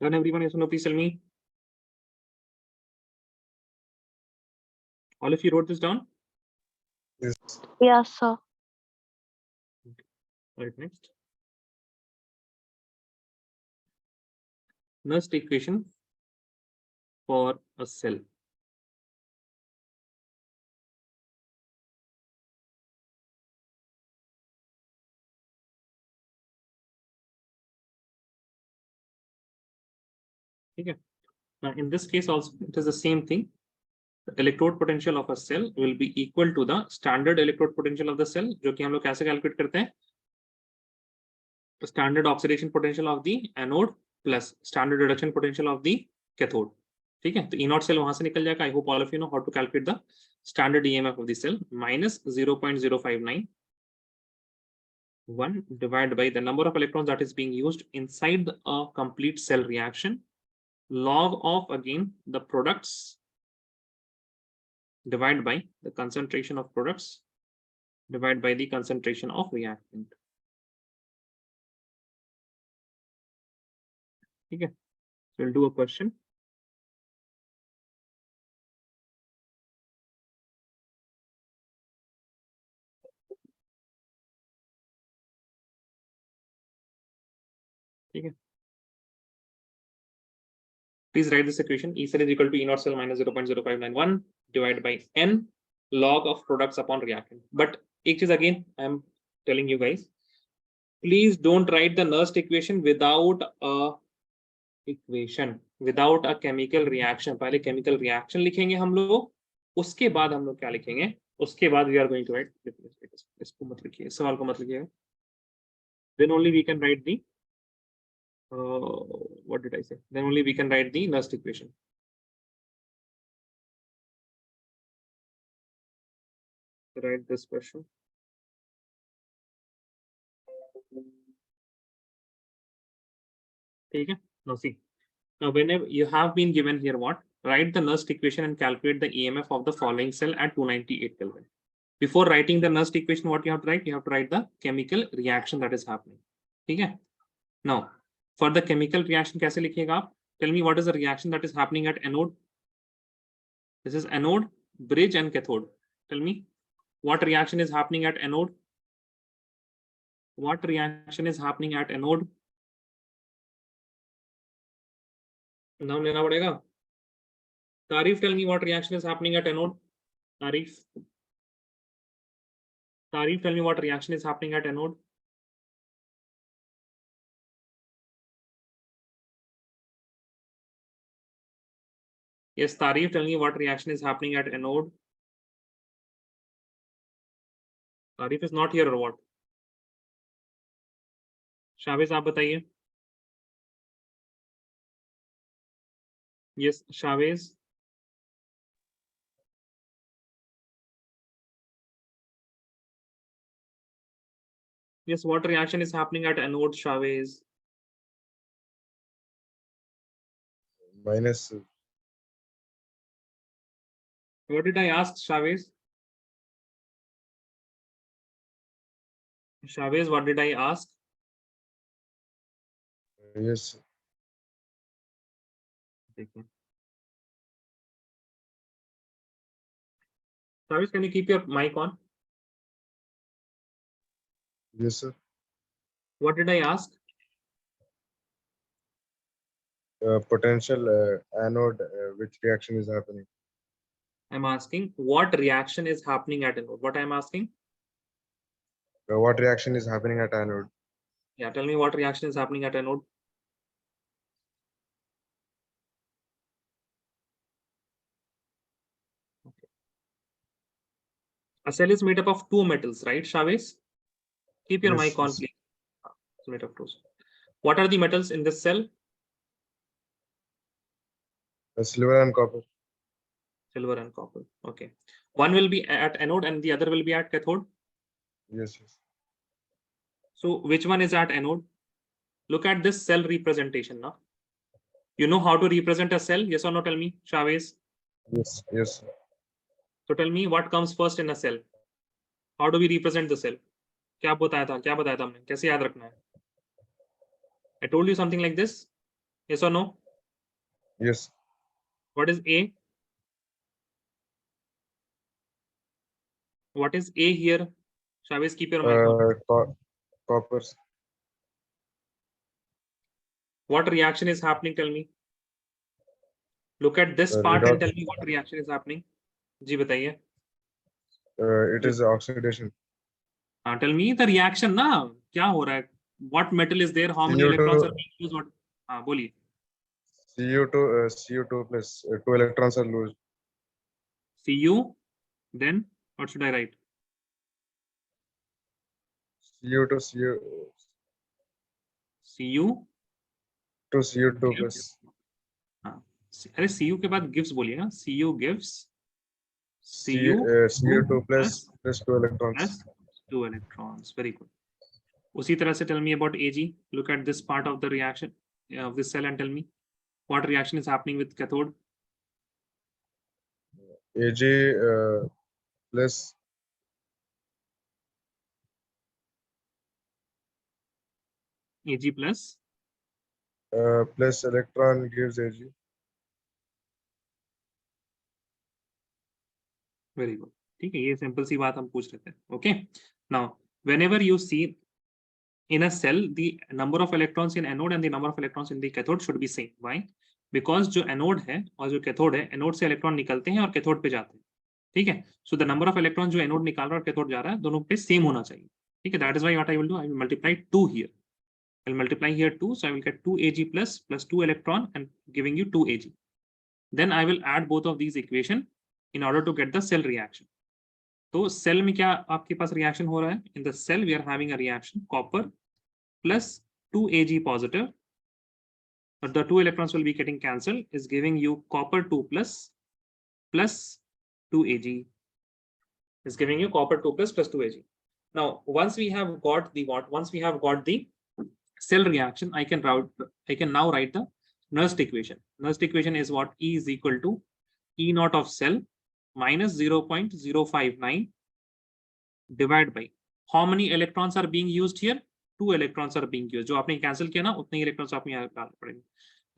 Done everyone? Yes or no? Please tell me. All of you wrote this down? Yes. Yes, sir. Right, next. Nernst equation for a cell. Okay. Now, in this case also, it is the same thing. The electrode potential of a cell will be equal to the standard electrode potential of the cell, जो कि हम लोग कैसे calculate करते हैं? The standard oxidation potential of the anode plus standard reduction potential of the cathode. ठीक है? तो E0 cell वहां से निकल जाएगा. I hope all of you know how to calculate the standard EMF of the cell. Minus 0.059 1 divided by the number of electrons that is being used inside a complete cell reaction, log of again the products divided by the concentration of products divided by the concentration of reactant. Okay, so we'll do a question. Okay. Please write this equation. E cell is equal to E0 cell minus 0.0591 divided by n log of products upon reactant. But एक चीज again, I am telling you guys, please don't write the Nernst equation without a equation, without a chemical reaction. पहले chemical reaction लिखेंगे हम लोग, उसके बाद हम लोग क्या लिखेंगे? उसके बाद we are going to write. इसको मत लिखिए, इस सवाल को मत लिखिएगा. Then only we can write the what did I say? Then only we can write the Nernst equation. Write this question. Okay. Now see. Now whenever you have been given here what? Write the Nernst equation and calculate the EMF of the following cell at 298 Kelvin. Before writing the Nernst equation, what you have to write? You have to write the chemical reaction that is happening. Okay. Now, for the chemical reaction, कैसे लिखिएगा आप? Tell me what is the reaction that is happening at anode? This is anode, bridge, and cathode. Tell me what reaction is happening at anode? What reaction is happening at anode? नाम लेना पड़ेगा. Tarif, tell me what reaction is happening at anode? Tarif, tell me what reaction is happening at anode? Yes, Tarif, tell me what reaction is happening at anode? Tarif is not here or what? Shaviz, आप बताइए. Yes, Shaviz. Yes, what reaction is happening at anode, Shaviz? Minus. What did I ask, Shaviz? Shaviz, what did I ask? Yes. Shaviz, can you keep your mic on? Yes, sir. What did I ask? Potential anode, which reaction is happening? I'm asking what reaction is happening at anode. What I'm asking? What reaction is happening at anode? Yeah, tell me what reaction is happening at anode. Okay. A cell is made up of two metals, right, Shaviz? Keep your Yes, mic on, yes. please. It's made of two. What are the metals in this cell? Silver and copper. Silver and copper. Okay. One will be at anode and the other will be at cathode. Yes, yes. So which one is at anode? Look at this cell representation now. You know how to represent a cell? Yes or no? Tell me, Shaviz. Yes, yes. So tell me what comes first in a cell. How do we represent the cell? क्या बताया था हमने? कैसे याद रखना है? I told you something like this. Yes or no? Yes. What is A? What is A here? Chavez, keep your mic on. Coppers. What reaction is happening? Tell me. Look at this part and tell me what reaction is happening. जी बताइए. It is oxidation. Tell me the reaction ना क्या हो रहा है? What metal is there? How many CO2 electrons are being used? What? बोलिए. CO2 plus 2 electrons are loose. Cu. Then what should I write? CO2 Cu. to CO2 plus अरे Cu के बाद gives बोलिए ना. Cu gives. CO2 plus 2 electrons. Plus 2 electrons. Very good. उसी तरह से tell me about Ag. Look at this part of the reaction of this cell and tell me what reaction is happening with cathode. Ag plus Ag plus plus electron gives Ag. very good. ठीक है, ये simple सी बात हम पूछ रहे थे. Okay. Now, whenever you see in a cell, the number of electrons in anode and the number of electrons in the cathode should be same. Why? Because जो anode है और जो cathode है, anode से electron निकलते हैं और cathode पे जाते हैं. ठीक है. So the number of electrons जो anode निकाल रहा है और cathode जा रहा है, दोनों पे same होना चाहिए. ठीक है. That is why what I will do, I will multiply 2 here. I will multiply here 2, so I will get 2 Ag plus 2 electron and giving you 2 Ag. Then I will add both of these equation in order to get the cell reaction. तो cell में क्या आपके पास reaction हो रहा है? In the cell we are having a reaction copper plus 2 Ag positive, but the 2 electrons will be getting cancelled, is giving you copper 2 plus 2 Ag, is giving you copper 2 plus 2 Ag. Now once we have got the cell reaction, I can now write the Nernst equation. Nernst equation is what? E is equal to E naught of cell minus 0.059 divided by how many electrons are being used here? 2 electrons are being used. जो आपने cancel किया ना, उतने ही electrons आपने यहाँ डालने पड़ेंगे.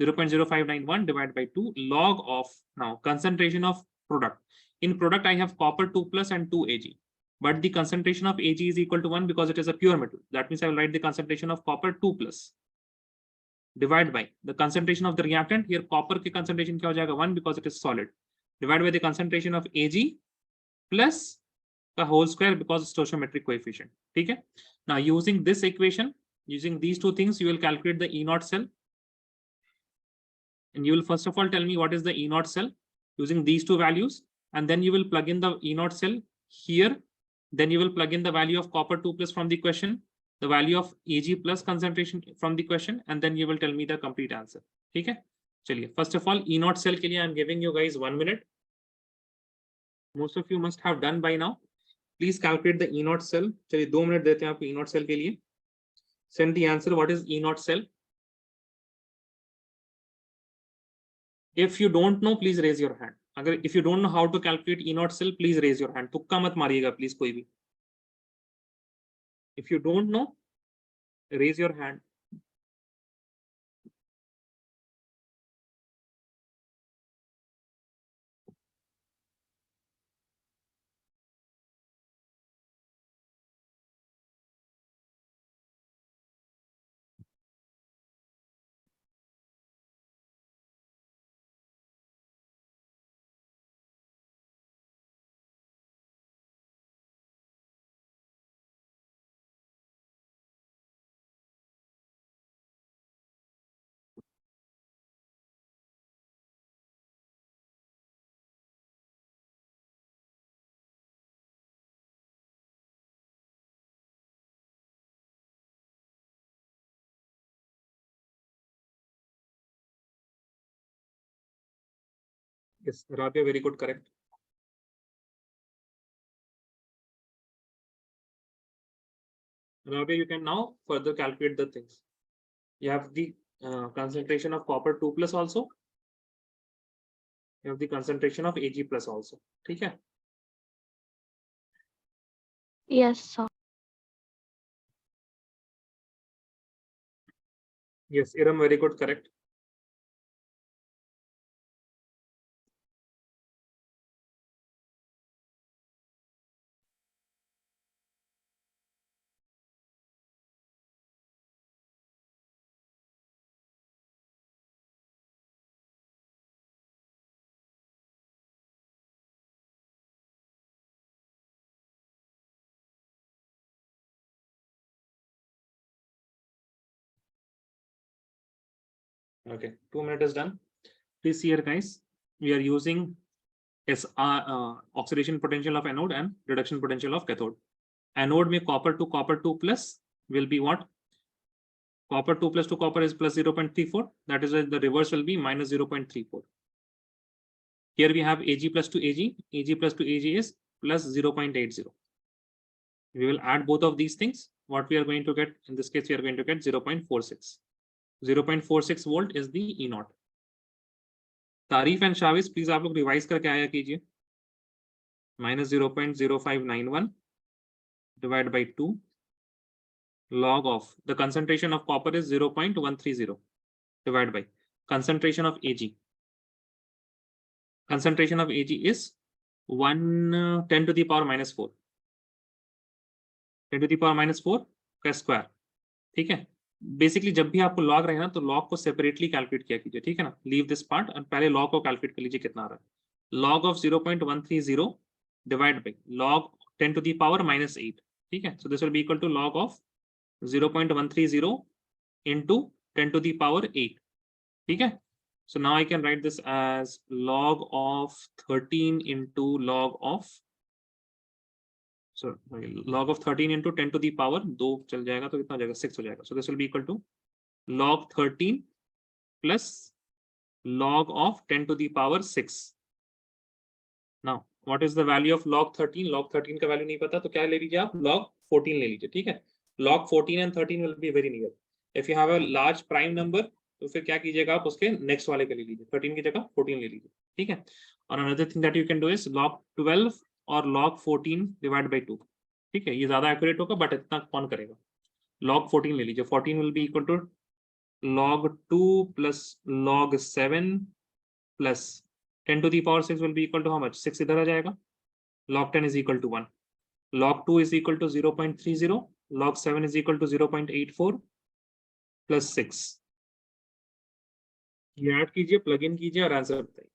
0.0591 divided by 2 log of now concentration of product. In product I have copper 2 plus and 2 Ag, but the concentration of Ag is equal to 1 because it is a pure metal. That means I will write the concentration of copper 2 plus divided by the concentration of the reactant. Here copper की concentration क्या हो जाएगा? 1 because it is solid. Divided by the concentration of Ag plus the whole square because stoichiometric coefficient. ठीक है. Now using this equation, using these two things, you will calculate the E naught cell. And you will first of all tell me what is the E naught cell using these two values, and then you will plug in the E naught cell here. Then you will plug in the value of copper 2 plus from the question, the value of Ag plus concentration from the question, and then you will tell me the complete answer. ठीक है. चलिए, first of all E naught cell के लिए I am giving you guys 1 minute. Most of you must have done by now. Please calculate the E naught cell. चलिए 2 minute देते हैं आपको E naught cell के लिए. Send the answer. What is E naught cell? If you don't know, please raise your hand. अगर if you don't know how to calculate E naught cell, please raise your hand. तुक्का मत मारिएगा please कोई भी. If you don't know, raise your hand. Yes, Rabia, very good, correct. Rabia, you can now further calculate the things. You have the concentration of copper 2 plus also. You have the concentration of Ag plus also. ठीक है. Yes, sir. Yes, Iram, very good, correct. Okay, 2 minutes is done. Please see here, guys. We are using oxidation potential of anode and reduction potential of cathode. Anode में copper to plus will be what? Copper 2 plus 2 copper is plus 0.34. That is why the reverse will be minus 0.34. Here we have Ag plus to Ag. Ag plus to Ag is plus 0.80. We will add both of these things. What we are going to get, in this case, we are going to get 0.46. 0.46 volt is the E naught. तारीफ and शाविस please आप लोग revise करके आया कीजिए. Minus 0.0591 divide by 2 log of the concentration of copper is 0.130 divided by concentration of Ag. Concentration of Ag is 10 to the power minus 4. 10 to the power minus 4 का square. ठीक है. Basically जब भी आपको लॉग रहे ना तो लॉग को सेपरेटली कैलकुलेट किया कीजिए. ठीक है ना. लीव दिस पार्ट और पहले लॉग को कैलकुलेट कर लीजिए कितना आ रहा है. Log of 0.130 divide by log 10 to the power minus 8. ठीक है. So this will be equal to log of 0.130 into 10 to the power 8. ठीक है. So now I can write this as log of 13 into log of log of 13 into 10 to the power 2 चल जाएगा तो कितना हो जाएगा 6 हो जाएगा. So this will be equal to log 13 plus log of 10 to the power 6. Now what is the value of log 13? Log 13 का value नहीं पता तो क्या ले लीजिए आप, log 14 ले लीजिए. ठीक है. log 14 and 13 will be very near. If you have a large prime number तो फिर क्या कीजिएगा आप उसके नेक्स्ट वाले के ले लीजिए. 13 की जगह 14 ले लीजिए. ठीक है. और another thing that you can do is log 12 और log 14 डिवाइड बाई 2. ठीक है. ये ज्यादा एक्यूरेट होगा बट इतना कौन करेगा. log 14 ले लीजिए. 14 will be equal to log 2 plus log 7 plus 10 to the power 6 will be equal to how much? 6 इधर आ जाएगा. log 10 is equal to 1. log 2 is equal to 0.30. log 7 is equal to 0.84 plus 6. ये add कीजिए, plug in कीजिए और answer बताइए.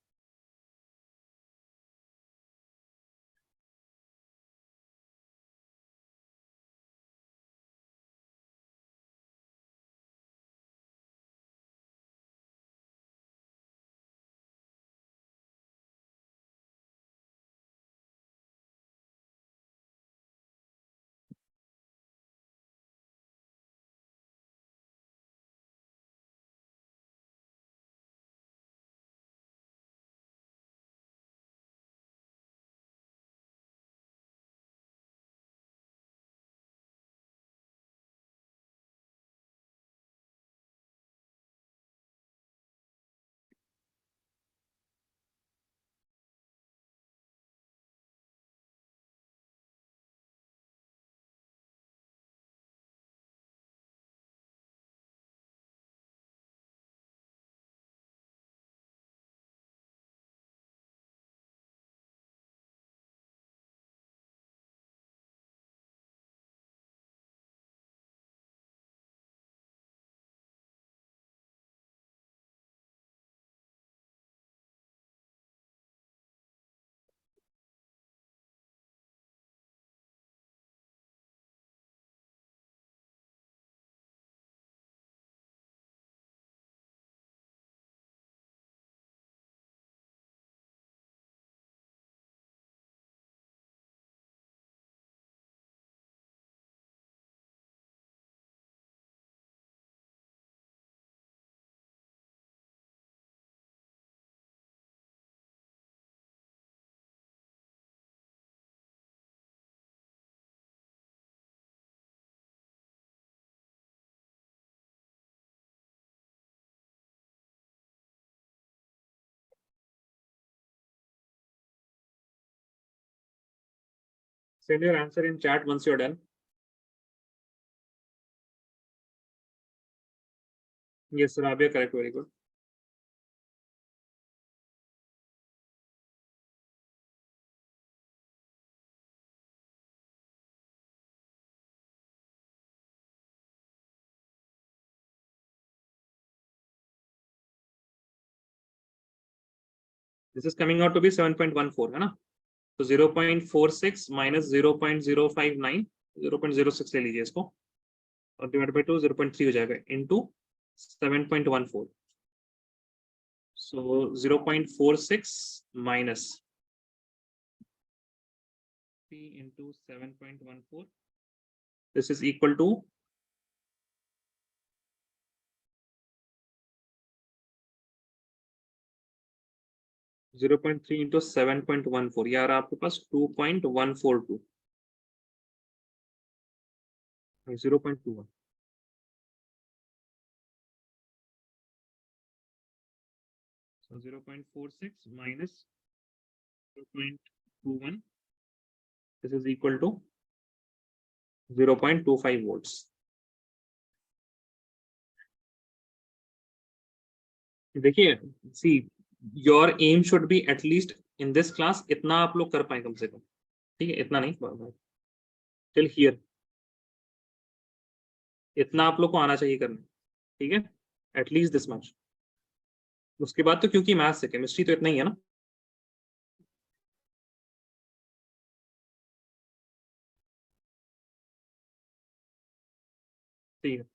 Send your answer in chat once you're done. Yes, Rabia, correct. Very good. This is coming out to be 7.14 है ना. तो 0.46 minus 0.059 0.06 ले लीजिए इसको और डिवाइड बाई 2 0.3 हो जाएगा into 7.14. So 0.46 minus 3 into 7.14. This is equal to 0.3 into 7.14. यार आपके पास 2.142. 0.21. So 0.46 minus 0.21. This is equal to 0.25 volts. देखिए, see, your aim should be at least in this class इतना आप लोग कर पाए कम से कम, ठीक है? इतना नहीं, till here इतना आप लोग को आना चाहिए करने, ठीक है? At least this much. उसके बाद तो क्योंकि मैथ्स है, केमिस्ट्री तो इतना ही है ना. ठीक है.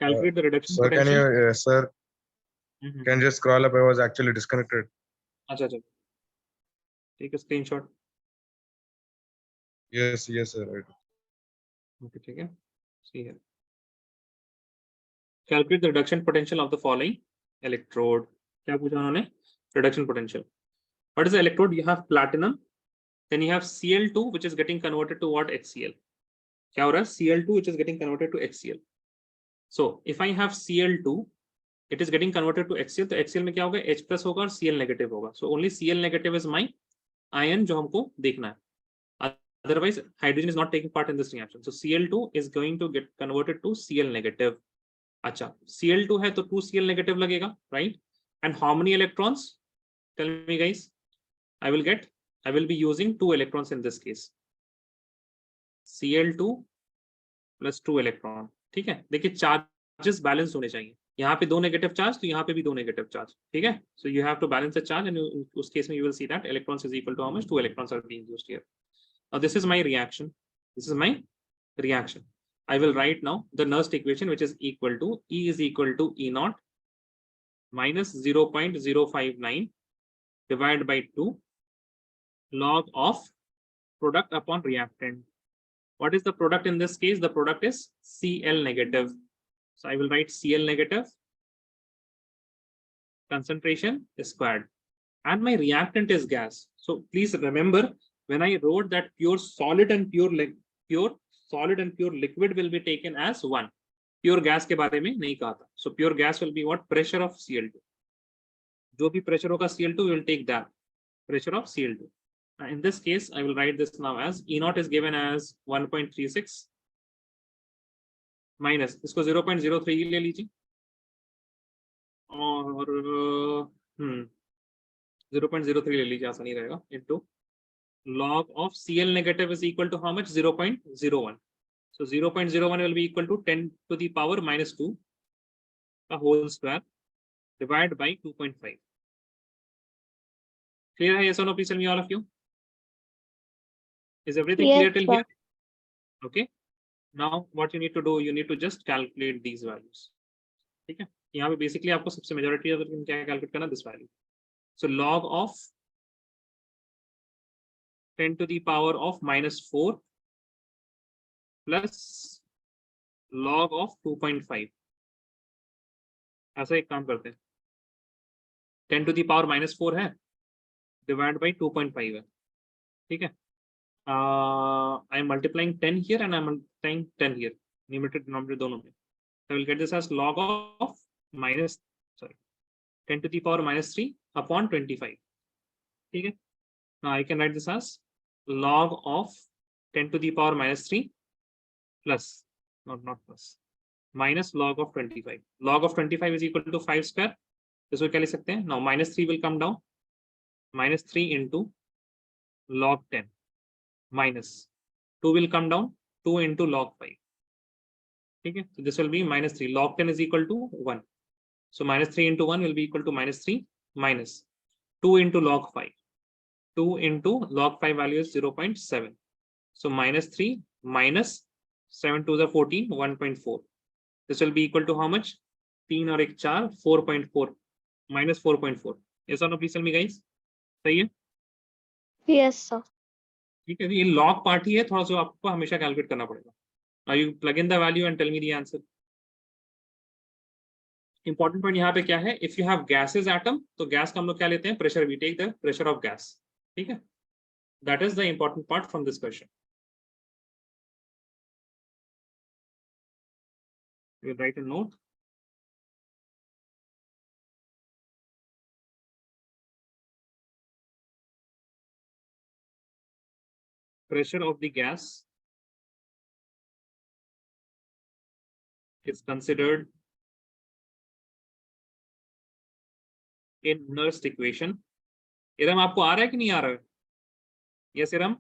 Calculate the reduction Sir, can potential. you, sir, can you just scroll up? I was actually disconnected. अच्छा अच्छा, ठीक है, screenshot. Yes, yes, sir. Right. Okay, ठीक है. See here. Calculate the reduction potential of the following electrode. क्या पूछा उन्होंने? Reduction potential. What is the electrode? You have platinum, then you have Cl2, which is getting converted to what? HCl. क्या हो रहा है? Cl2, which is getting converted to HCl. So if I have Cl2, it is getting converted to HCl. तो HCl में क्या होगा? H plus होगा और Cl negative होगा. So only Cl negative is my ion जो हमको देखना है. Otherwise, hydrogen is not taking part in this reaction. So Cl2 is going to get converted to Cl negative. अच्छा, Cl2 है तो 2Cl negative लगेगा, right? And how many electrons? Tell me guys. I will be using 2 electrons in this case. Cl2 plus 2 electron. ठीक है, देखिए charges balance होने चाहिए. यहाँ पे 2 नेगेटिव चार्ज तो यहाँ पे भी 2 नेगेटिव चार्ज, ठीक है. So you have to balance the charge and उस केस में you will see that electrons is equal to how much? 2 electrons are being used here. Now this is my reaction. This is my reaction. I will write now the Nernst equation, which is equal to E is equal to E naught minus 0.059 divided by 2 log of product upon reactant. What is the product in this case? The product is Cl negative. So I will write Cl negative concentration squared, and my reactant is gas. So please remember, when I wrote that pure solid and pure liquid will be taken as one. Pure gas के बारे में नहीं कहा था. So pure gas will be what? Pressure of Cl2. जो भी pressure होगा Cl2, we will take that pressure of Cl2. In this case, I will write this now as E naught is given as 1.36 minus इसको 0.03 ले लीजिए और 0.03 ले लीजिए, आसानी रहेगा, into log of Cl negative is equal to how much? 0.01. So 0.01 will be equal to 10 to the power minus 2 a whole square divided by 2.5. Clear? Yes or no? Please tell me, all of you. Is everything Yes, clear till sir. here? Okay. Now what you need to do, you need to just calculate these values. ठीक है, यहाँ पे basically आपको सबसे majority अगर क्या calculate करना, this value. So log of 10 to the power of minus 4 plus log of 2.5. ऐसा एक काम करते हैं, 10 to the power minus 4 है, divided by 2.5 है, ठीक है. I am multiplying 10 here and I am multiplying 10 here, numerator denominator दोनों में. I will get this as log of 10 to the power minus 3 upon 25. ठीक है. Now I can write this as log of 10 to the power minus 3 plus, not plus, minus log of 25. Log of 25 is equal to 5 square. इसको क्या ले सकते हैं? Now minus 3 will come down. Minus 3 into log 10 minus 2 will come down. 2 into log 5. ठीक है. So this will be minus 3. Log 10 is equal to 1. So minus 3 into 1 will be equal to minus 3 minus 2 into log 5. 2 into log 5 value is 0.7. So minus 3 minus 7 to the 14, 1.4. This will be equal to how much? 3 और 1 4, 4.4 minus 4.4. Yes or no, please tell me guys. सही है? Yes, sir. ठीक है, ये log part ही है, थोड़ा सा आपको हमेशा कैलकुलेट करना पड़ेगा. Now you plug in the value and tell me the answer. Important point यहाँ पे क्या है? If you have gases atom, तो गैस का हम लोग क्या लेते हैं? Pressure. We take the pressure of gas. ठीक है? That is the important part from this question. We'll write a note. Pressure of the gas is considered in Nernst equation. Iram आपको आ रहा है कि नहीं आ रहा है? Yes, इरम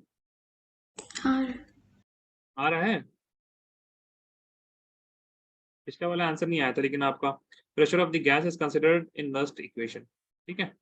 हाँ आ रहा है. पिछला वाला आंसर नहीं आया था, लेकिन आपका pressure of the gas is considered in Nernst equation. ठीक है.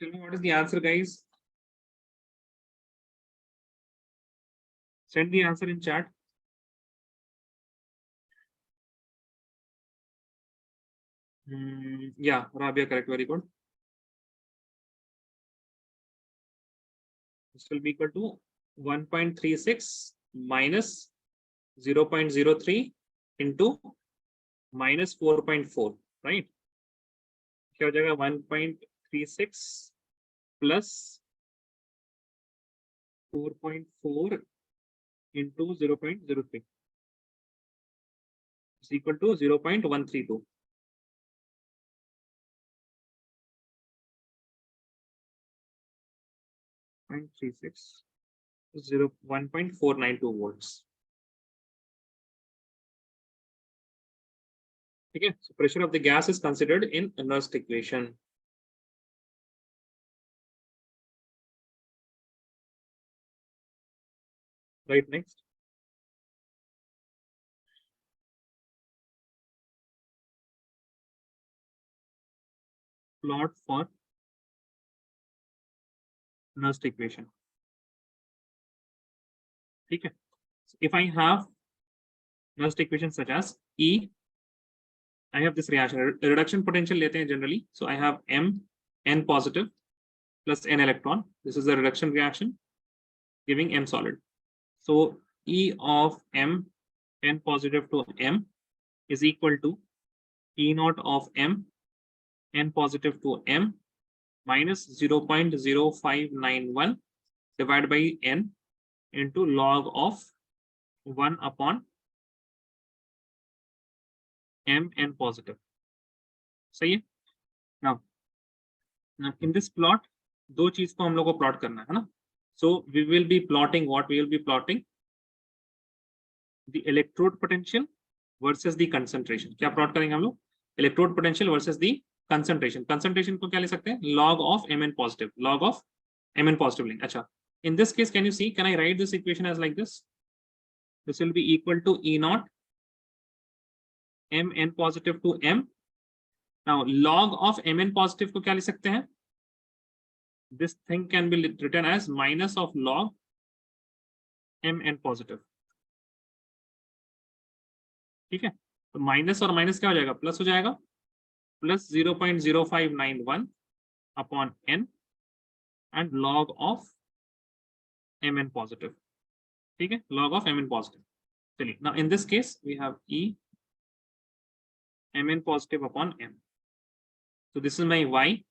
Tell me what is the answer, guys. Send the answer in chat. Yeah, Rabia, correct. Very good. This will be equal to 1.36 minus 0.03 into minus 4.4, right? क्या हो जाएगा? 1.36 plus 4.4 into 0.03 is equal to 0.132. 0.36 1.492 volts. Okay, so pressure of the gas is considered in Nernst equation. Right, next. Plot for Nernst equation. Okay. So if I have Nernst equation such as E, I have this reaction, reduction potential lete hain generally. So I have M, N positive plus N electron. This is the reduction reaction giving M solid. So E of M, N positive to M is equal to E naught of M, N positive to M minus 0.0591 divided by N into log of 1 upon M N positive. सही है? Now in this plot, दो चीज को हम लोग को plot करना है ना? So we will be plotting what? We will be plotting the electrode potential versus the concentration. क्या प्लॉट करेंगे हम लोग? Electrode potential versus the concentration. Concentration को क्या ले सकते हैं? Log of Mn positive. Log of Mn positive link. अच्छा. In this case, can you see? Can I write this equation as like this? This will be equal to E naught Mn positive to M. Now log of Mn positive को क्या ले सकते हैं? This thing can be written as minus of log Mn positive. ठीक है? तो minus और minus क्या हो जाएगा? प्लस हो जाएगा. Plus 0.0591 upon N and log of Mn positive. ठीक है? Log of Mn positive. चलिए. Now in this case we have E Mn positive upon M. So this is my Y.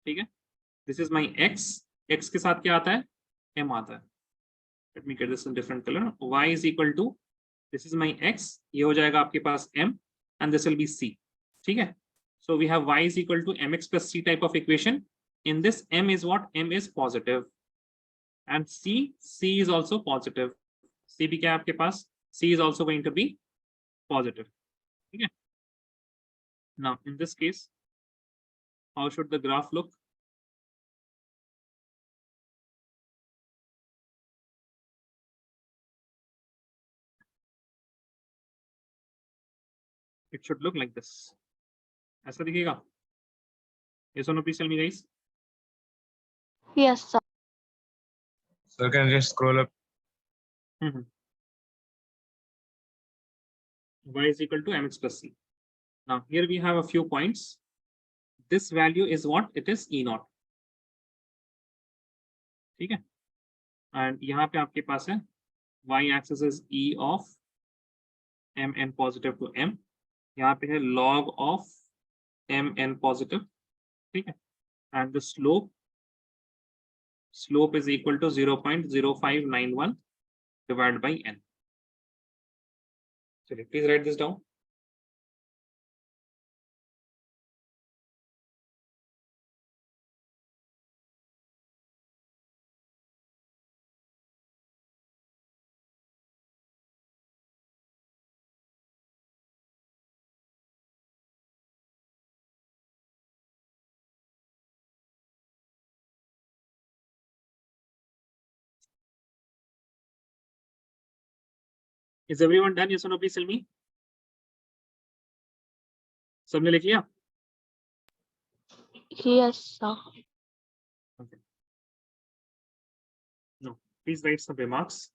ठीक है? This is my X. X के साथ क्या आता है? M आता है. Let me get this in different color. Y is equal to, this is my X. ये हो जाएगा आपके पास M and this will be C. ठीक है? So we have Y is equal to mx plus C type of equation. in this M is what? M is positive. And C is also positive. C भी क्या है आपके पास? C is also going to be positive. Okay. Now, in this case, how should the graph look? It should look like this. ऐसा दिखेगा? Yes or no, please tell me, guys. Yes, sir. So can you just scroll up? Y is equal to mx plus c. Now, here we have a few points. This value is what? It is E naught. ठीक है? And यहाँ पे आपके पास है y axis is E of mn positive to m. यहाँ पे है log of mn positive. ठीक है? And the slope is equal to 0.0591 divided by n. So please write this down. Is everyone done? Yes or no, please tell me. सबने लिख लिया? Yes, sir. Okay. No, please write some remarks.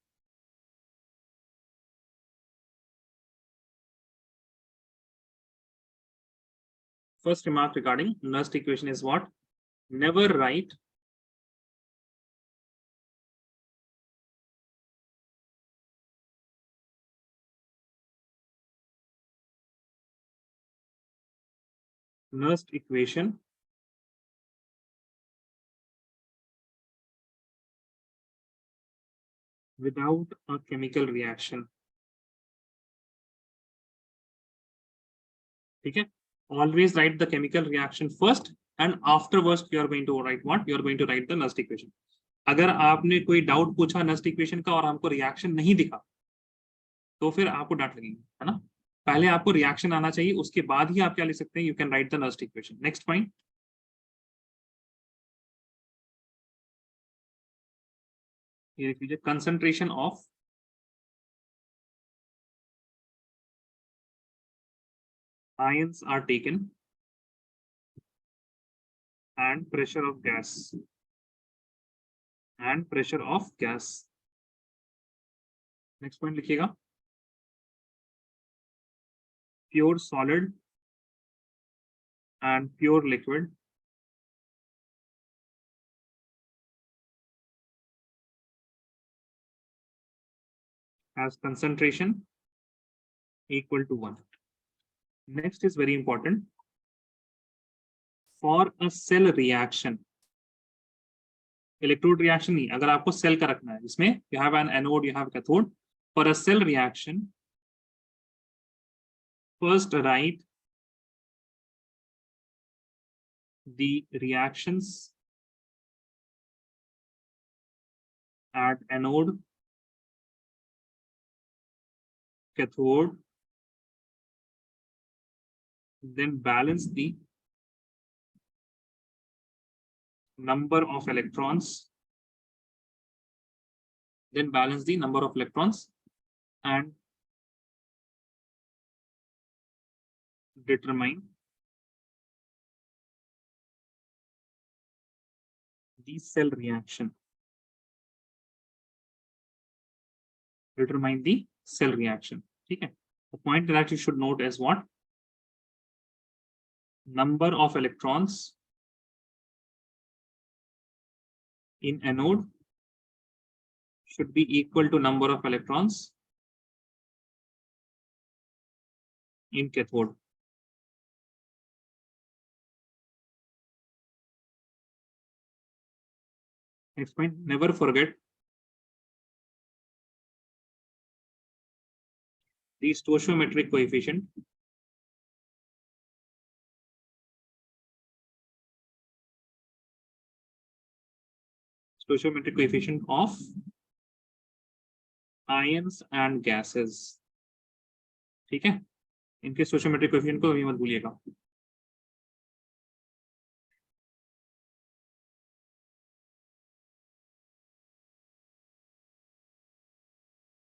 First remark regarding Nernst equation is what? Never write Nernst equation without a chemical reaction. ठीक है? Always write the chemical reaction first and afterwards you are going to write what? You are going to write the Nernst equation. अगर आपने कोई doubt पूछा Nernst equation का और हमको reaction नहीं दिखा तो फिर आपको डांट लगेगी, है ना? पहले आपको रिएक्शन आना चाहिए, उसके बाद ही आप क्या लिख सकते हैं? You can write the Nernst equation. Next point, ये लिख लीजिए, concentration of ions are taken and pressure of gas next point लिखिएगा, pure solid and pure liquid has concentration equal to 1. Next is very important. For a cell reaction, electrode reaction नहीं, अगर आपको cell का रखना है, इसमें you have an anode, you have cathode. For a cell reaction, first write the reactions at anode, cathode, then balance the number of electrons, and determine the cell reaction. ठीक है? The point that you should note is what? Number of electrons in anode should be equal to number of electrons in cathode. Next point, never forget the stoichiometric coefficient stoichiometric coefficient of ions and gases. ठीक है, इनके stoichiometric coefficient को अभी मत भूलिएगा.